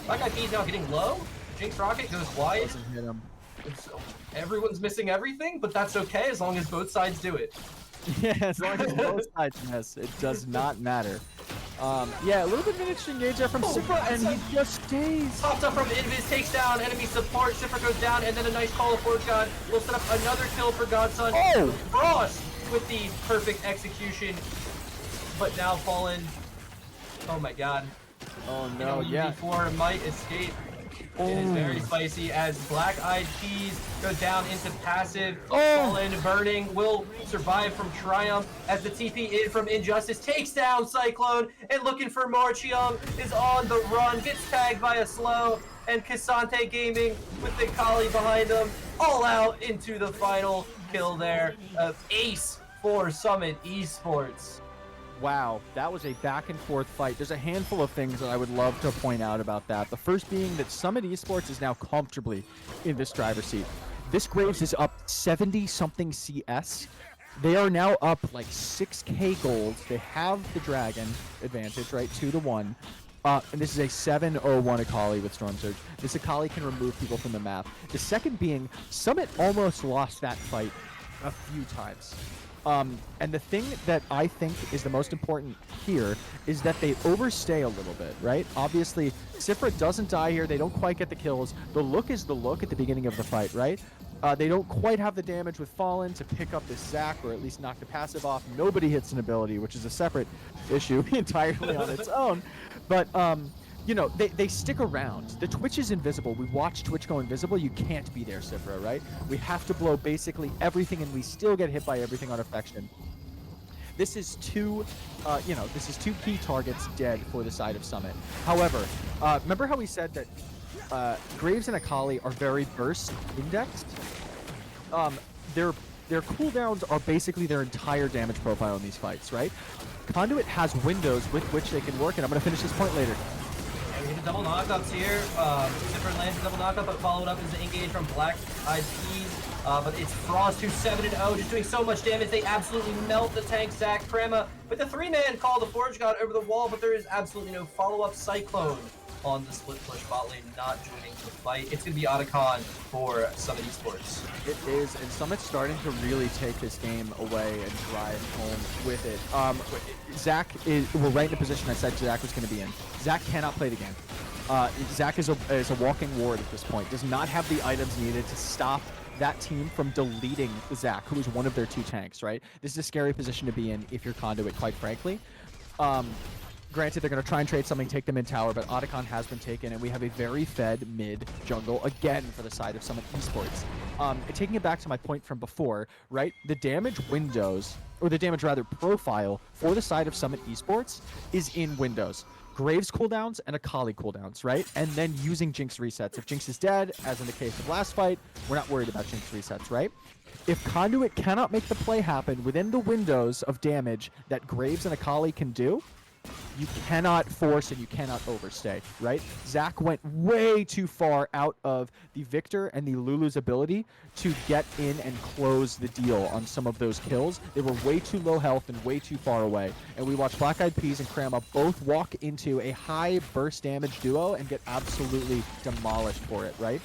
A: Black Eyed Peas now getting low. Jinx Rocket goes wide.
B: Doesn't hit him.
A: So everyone's missing everything, but that's okay as long as both sides do it.
B: Yeah, as long as both sides miss, it does not matter. Yeah, a little bit of an interesting engage there from Sifra, and he just stays.
A: Pops up from Invis, takes down enemy support. Sifra goes down, and then a nice call of Forge God will set up another kill for Godson.
B: Oh!
A: Frost with the perfect execution, but now Fallen. Oh my God.
B: Oh no, yeah.
A: UV4 might escape. It is very spicy as Black Eyed Peas goes down into passive. Fallen Burning will survive from Triumph as the TP in from Injustice takes down Cyclone, and looking for more. Chium is on the run, gets tagged by a slow, and Kasante Gaming with the Kali behind him, all out into the final kill there. Ace for Summit Esports.
B: Wow, that was a back and forth fight. There's a handful of things that I would love to point out about that. The first being that Summit Esports is now comfortably in this driver's seat. This Graves is up 70-something CS. They are now up like 6k gold. They have the Dragon advantage, right? 2-1. And this is a 7-0-1 Akali with Storm Surge. This Akali can remove people from the map. The second being, Summit almost lost that fight a few times. And the thing that I think is the most important here is that they overstay a little bit, right? Obviously, Sifra doesn't die here. They don't quite get the kills. The look is the look at the beginning of the fight, right? They don't quite have the damage with Fallen to pick up this Zac or at least knock the passive off. Nobody hits an ability, which is a separate issue entirely on its own. But, you know, they stick around. The Twitch is invisible. We watch Twitch go invisible. You can't be there, Sifra, right? We have to blow basically everything, and we still get hit by everything on Affection. This is two key targets dead for the side of Summit. However, remember how we said that Graves and Akali are very burst indexed? Their cooldowns are basically their entire damage profile in these fights, right? Conduit has windows with which they can work, and I'm going to finish this point later.
A: We hit the double knockups here. Zipper lands a double knockup, but followed up is the engage from Black Eyed Peas. But it's Frost who's 7-0, just doing so much damage. They absolutely melt the tank. Zac Prema with the 3-man call. The Forge God over the wall, but there is absolutely no follow-up. Cyclone on the split push bot lane, not joining the fight. It's going to be Otacon for Summit Esports.
B: It is, and Summit's starting to really take this game away and drive home with it. We're right in the position I said Zac was going to be in. Zac cannot play the game. Zac is a walking ward at this point. Does not have the items needed to stop that team from deleting Zac, who is one of their two tanks, right? This is a scary position to be in if you're Conduit, quite frankly. Granted, they're going to try and trade something, take them in tower, but Otacon has been taken, and we have a very fed mid jungle again for the side of Summit Esports. Taking it back to my point from before, right? The damage windows, or the damage rather profile for the side of Summit Esports is in windows. Graves cooldowns and Akali cooldowns, right? And then using Jinx resets. If Jinx is dead, as in the case of last fight, we're not worried about Jinx resets, right? If Conduit cannot make the play happen within the windows of damage that Graves and Akali can do, you cannot force and you cannot overstay, right? Zac went way too far out of the Victor and the Lulu's ability to get in and close the deal on some of those kills. They were way too low health and way too far away. And we watched Black Eyed Peas and Krama both walk into a high burst damage duo and get absolutely demolished for it, right?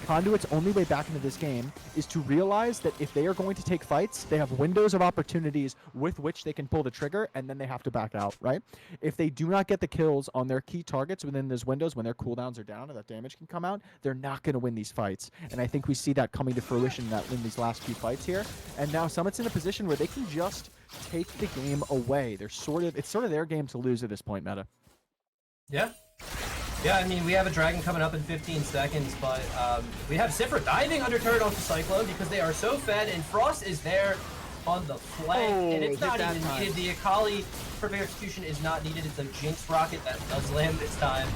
B: Conduit's only way back into this game is to realize that if they are going to take fights, they have windows of opportunities with which they can pull the trigger, and then they have to back out, right? If they do not get the kills on their key targets within those windows when their cooldowns are down and that damage can come out, they're not going to win these fights. And I think we see that coming to fruition in these last few fights here. And now Summit's in a position where they can just take the game away. It's sort of their game to lose at this point, Meta.
A: Yeah. Yeah, I mean, we have a Dragon coming up in 15 seconds, but we have Sifra diving under turret onto Cyclone because they are so fed, and Frost is there on the flank, and it's not even needed. The Akali perfect execution is not needed. It's a Jinx rocket that does land this time.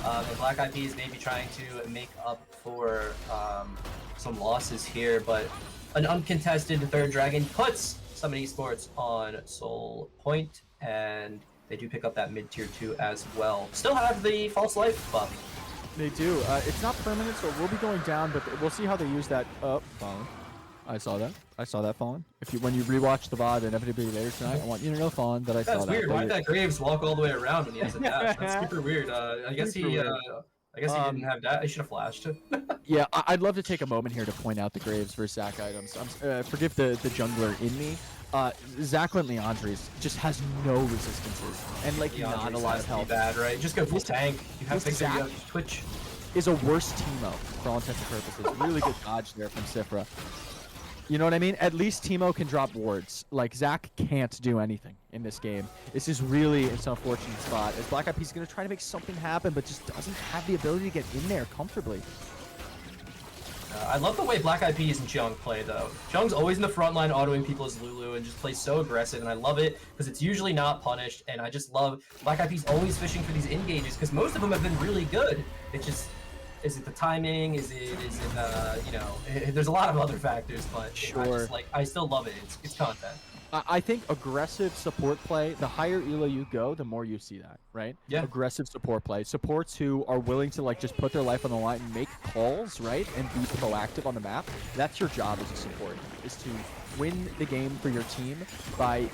A: And Black Eyed Peas may be trying to make up for some losses here, but an uncontested third Dragon puts Summit Esports on Soul Point, and they do pick up that mid-tier 2 as well. Still have the false life buff.
B: They do. It's not permanent, so it will be going down, but we'll see how they use that. Oh, Fallen. I saw that, Fallen. When you rewatch the VOD inevitably later tonight, I want you to know, Fallen, that I saw that.
A: That's weird. Why did that Graves walk all the way around when he has a dash? That's super weird. I guess he didn't have that. He should have flashed.
B: Yeah, I'd love to take a moment here to point out the Graves versus Zac items. Forgive the jungler in me. Zac Leandres just has no resistances and like not a lot of health.
A: Bad, right? Just go full tank. You have Victor, you have Twitch.
B: Is a worse teamo for all intents and purposes. Really good dodge there from Sifra. You know what I mean? At least Teemo can drop wards. Like, Zach can't do anything in this game. This is really an unfortunate spot, as Black Eyed Peas is going to try to make something happen, but just doesn't have the ability to get in there comfortably.
A: I love the way Black Eyed Peas and Jung play, though. Jung's always in the front line autoing people as Lulu and just plays so aggressive, and I love it because it's usually not punished, and I just love Black Eyed Peas always fishing for these engages because most of them have been really good. It's just, is it the timing? Is it you know, there's a lot of other factors, but
B: sure.
A: I still love it. It's content.
B: I think aggressive support play, the higher elo you go, the more you see that, right?
A: Yeah.
B: Aggressive support play. Supports who are willing to like just put their life on the line and make calls, right? And be proactive on the map. That's your job as a support, is to win the game for your team by,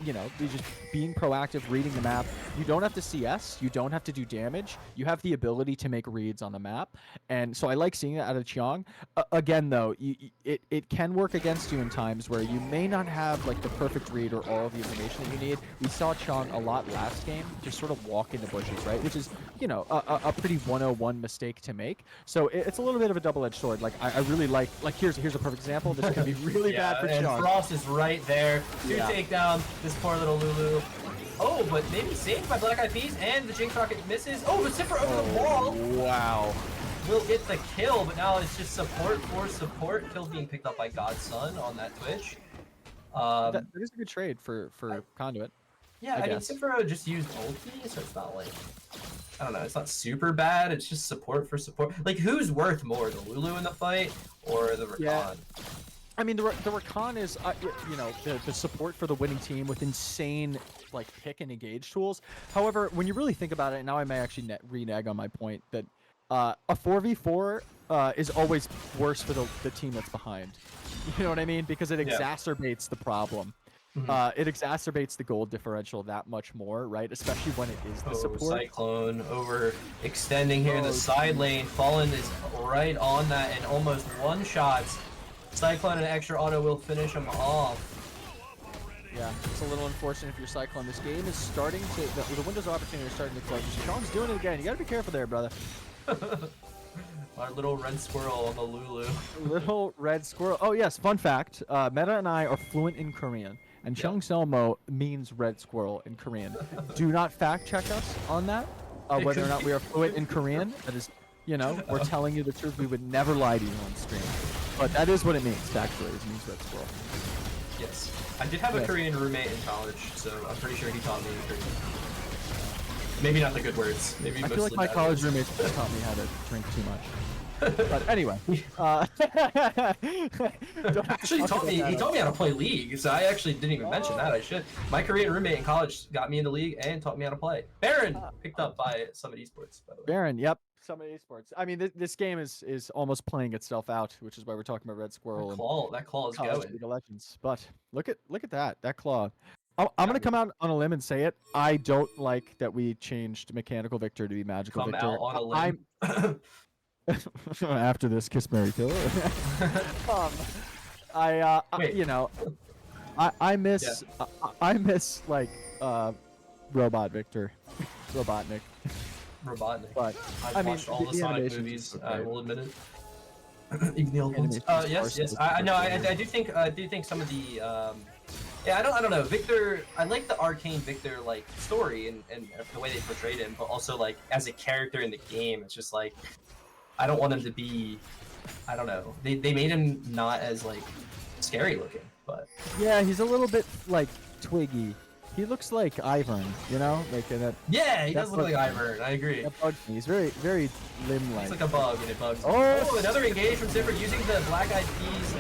B: you know, just being proactive, reading the map. You don't have to CS. You don't have to do damage. You have the ability to make reads on the map. And so I like seeing it out of Chiang. Again, though, it can work against you in times where you may not have like the perfect read or all of the information that you need. We saw Chiang a lot last game, just sort of walk in the bushes, right? Which is, you know, a pretty 101 mistake to make. So it's a little bit of a double-edged sword. Like I really like here's a perfect example. This could be really bad for Chiang.
A: Frost is right there to take down this poor little Lulu. Oh, but maybe saved by Black Eyed Peas, and the Jinx Rocket misses. Oh, but Sifra over the wall.
B: Wow.
A: Will get the kill, but now it's just support for support. Kill being picked up by Godson on that Twitch.
B: That is a good trade for Conduit.
A: Yeah, I mean, Sifra just used ulti, so it's not like, I don't know, it's not super bad. It's just support for support. Like, who's worth more, the Lulu in the fight or the Rakan?
B: Yeah. I mean, the Rakan is, you know, the support for the winning team with insane, like, pick and engage tools. However, when you really think about it, and now I may actually renege on my point, that a 4v4 is always worse for the team that's behind. You know what I mean? Because it exacerbates the problem. It exacerbates the gold differential that much more, right? Especially when it is the support.
A: Cyclone over extending here in the side lane. Fallen is right on that and almost one-shots. Cyclone and extra auto will finish him off.
B: Yeah, it's a little unfortunate if you're Cyclone. This game is starting to, the windows of opportunity are starting to close. Sean's doing it again. You gotta be careful there, brother.
A: Our little red squirrel on the Lulu.
B: Little red squirrel. Oh yes, fun fact. Meta and I are fluent in Korean, and Chung Selmo means red squirrel in Korean. Do not fact check us on that, whether or not we are fluent in Korean. That is, you know, we're telling you the truth. We would never lie to you on stream. But that is what it means, factually. It means red squirrel.
A: Yes. I did have a Korean roommate in college, so I'm pretty sure he taught me Korean. Maybe not the good words. Maybe
B: I feel like my college roommates taught me how to drink too much. But anyway,
A: actually he taught me how to play League, so I actually didn't even mention that. I should. My Korean roommate in college got me into League and taught me how to play. Baron picked up by Summit Esports, by the way.
B: Baron, yep. Summit Esports. I mean, this game is almost playing itself out, which is why we're talking about Red Squirrel.
A: That claw is going.
B: League of Legends. But look at that claw. I'm gonna come out on a limb and say it. I don't like that we changed Mechanical Victor to be Magical Victor.
A: Come out on a limb.
B: After this, kiss Mary kill. You know, I miss like Robot Victor, Robotnik. But
A: I've watched all the Sonic movies. I will admit it. Even the old ones. Yes. I know. I do think some of the. Yeah, I don't know. Victor, I like the Arcane Victor like story and the way they portrayed him, but also like as a character in the game, it's just like I don't want him to be. I don't know. They made him not as like scary looking, but
B: yeah, he's a little bit like Twiggy. He looks like Ivern, you know, like that.
A: Yeah, he does look like Ivern. I agree.
B: That bugs me. He's very, very limb-like.
A: It's like a bug, and it bugs.
B: Oh,
A: another engage from Zipper using the Black Eyed Peas.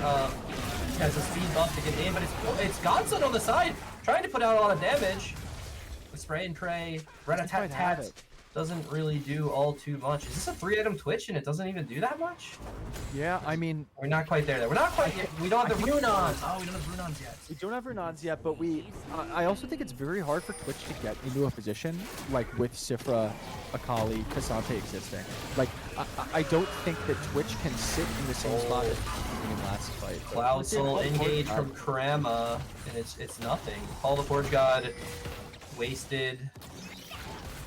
A: Has a speed buff to get in, but it's Godson on the side trying to put out a lot of damage. The spray and pray, rat-a-tat-tat doesn't really do all too much. Is this a 3-item Twitch and it doesn't even do that much?
B: Yeah, I mean...
A: We're not quite there. We're not quite yet. We don't have the Runons. Oh, we don't have Runons yet.
B: We don't have Runons yet, but I also think it's very hard for Twitch to get into a position, like with Sifra, Akali, Cassante existing. Like, I don't think that Twitch can sit in the same spot as in last fight.
A: Cloud Soul engage from Krama, and it's nothing. Paul the Forge God wasted.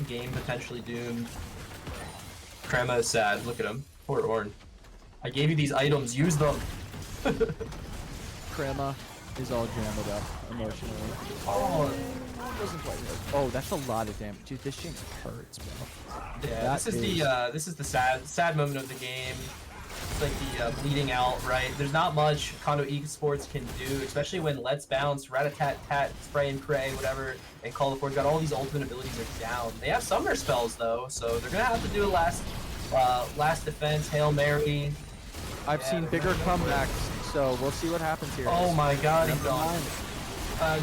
A: Game potentially doomed. Krama is sad. Look at him. Poor Ornn. I gave you these items. Use them.
B: Crema is all jammed up emotionally.
A: Oh,
B: Doesn't quite hurt. Oh, that's a lot of damage. Dude, this Jinx hurts, bro.
A: yeah. This is the sad moment of the game. It's like the bleeding out, right? There's not much Conduit Esports can do, especially when Let's Bounce, Rat-a-tat-tat, Spray and Pray, whatever, and Call of Forge got all these ultimate abilities are down. They have Summoner spells though, so they're gonna have to do a last defense, Hail Mary.
B: I've seen bigger comebacks, so we'll see what happens here.
A: Oh my god, he's gone.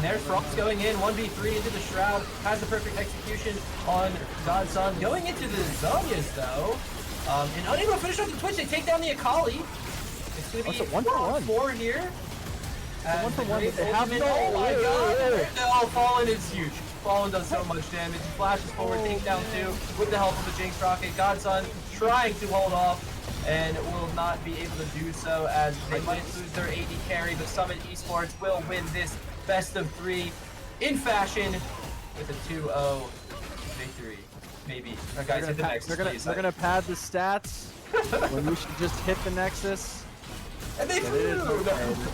A: There's Frost going in, 1v3 into the Shroud, has the perfect execution on Godson. Going into the Zonias though, and unable to finish off the Twitch, they take down the Akali. It's going to be
B: a 1-for-1
A: here.
B: One for one. They have
A: oh my god! No, Fallen is huge. Fallen does so much damage. He flashes forward, takes down 2 with the help of the Jinx Rocket. Godson trying to hold off and will not be able to do so as they might lose their AD carry, but Summit Esports will win this best of 3 in fashion with a 2-0 victory. Maybe. Guys, hit the Nexus, please.
B: They're gonna pad the stats when we should just hit the Nexus.
A: And they flew!
B: We're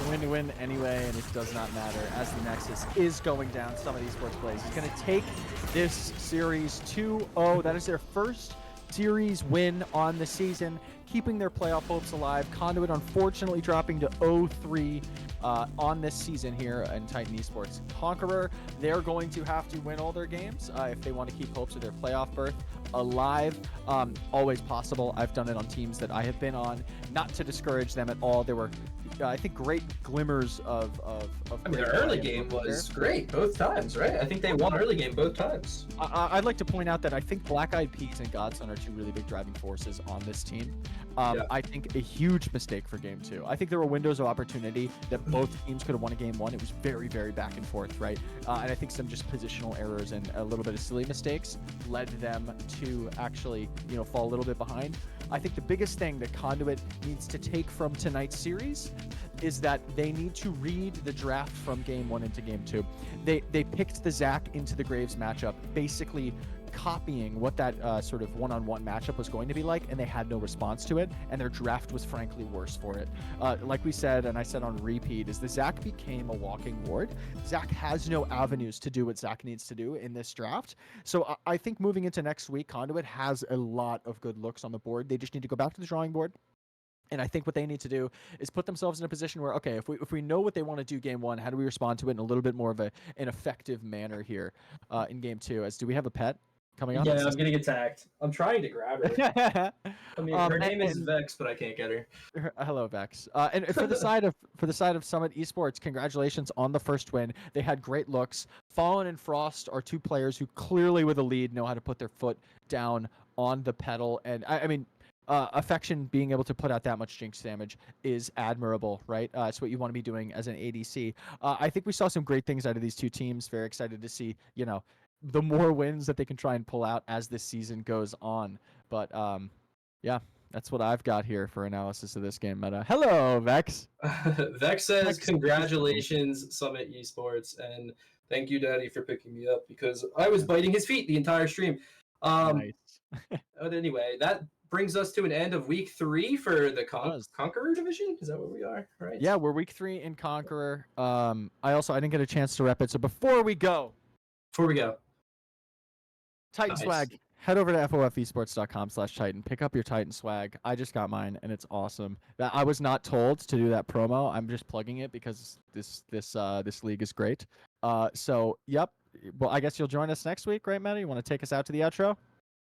B: going to win anyway, and it does not matter as the Nexus is going down. Summit Esports plays. He's going to take this series 2-0. That is their first series win on the season, keeping their playoff hopes alive. Conduit unfortunately dropping to 0-3 on this season here in Titan Esports. Conqueror, they're going to have to win all their games if they want to keep hopes of their playoff berth alive. Always possible. I've done it on teams that I have been on, not to discourage them at all. There were I think great glimmers of
A: I mean, their early game was great both times, right? I think they won early game both times.
B: I'd like to point out that I think Black Eyed Peas and Godson are 2 really big driving forces on this team. I think a huge mistake for game 2. I think there were windows of opportunity that both teams could have won a game 1. It was very, very back and forth, right? And I think some just positional errors and a little bit of silly mistakes led them to actually, fall a little bit behind. I think the biggest thing that Conduit needs to take from tonight's series is that they need to read the draft from game 1 into game 2. They picked the Zac into the Graves matchup, basically copying what that sort of one-on-one matchup was going to be like, and they had no response to it, and their draft was frankly worse for it. Like we said, and I said on repeat, is the Zac became a walking ward. Zac has no avenues to do what Zac needs to do in this draft. So I think moving into next week, Conduit has a lot of good looks on the board. They just need to go back to the drawing board. And I think what they need to do is put themselves in a position where, okay, if we know what they want to do game 1, how do we respond to it in a little bit more of an effective manner here in game 2? Do we have a pet coming up?
A: Yeah, I'm getting attacked. I'm trying to grab her. I mean, her name is Vex, but I can't get her.
B: Hello, Vex. And for the side of Summit Esports, congratulations on the first win. They had great looks. Fallen and Frost are 2 players who clearly, with a lead, know how to put their foot down on the pedal. And I mean, Affection being able to put out that much Jinx damage is admirable, right? It's what you want to be doing as an ADC. I think we saw some great things out of these 2 teams. Very excited to see, the more wins that they can try and pull out as this season goes on. But yeah, that's what I've got here for analysis of this game meta. Hello, Vex.
A: Vex says, congratulations, Summit Esports, and thank you, Daddy, for picking me up because I was biting his feet the entire stream.
B: Nice.
A: But anyway, that brings us to an end of week 3 for the Conqueror division. Is that where we are? Right.
B: Yeah, we're week 3 in Conqueror. I didn't get a chance to rep it. So before we go, Titan swag. Head over to FOFesports.com/Titan. Pick up your Titan swag. I just got mine, and it's awesome. I was not told to do that promo. I'm just plugging it because this league is great. So yep. Well, I guess you'll join us next week, right, Matt? You want to take us out to the outro?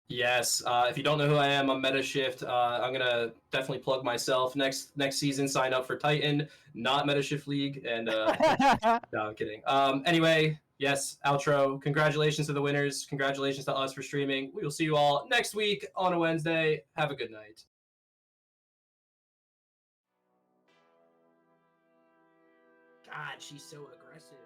A: Yes. If you don't know who I am, I'm MetaShift. I'm gonna definitely plug myself. Next season, sign up for Titan, not MetaShift League. And no, I'm kidding. Anyway, yes, outro. Congratulations to the winners. Congratulations to us for streaming. We will see you all next week on a Wednesday. Have a good night. God, she's so aggressive.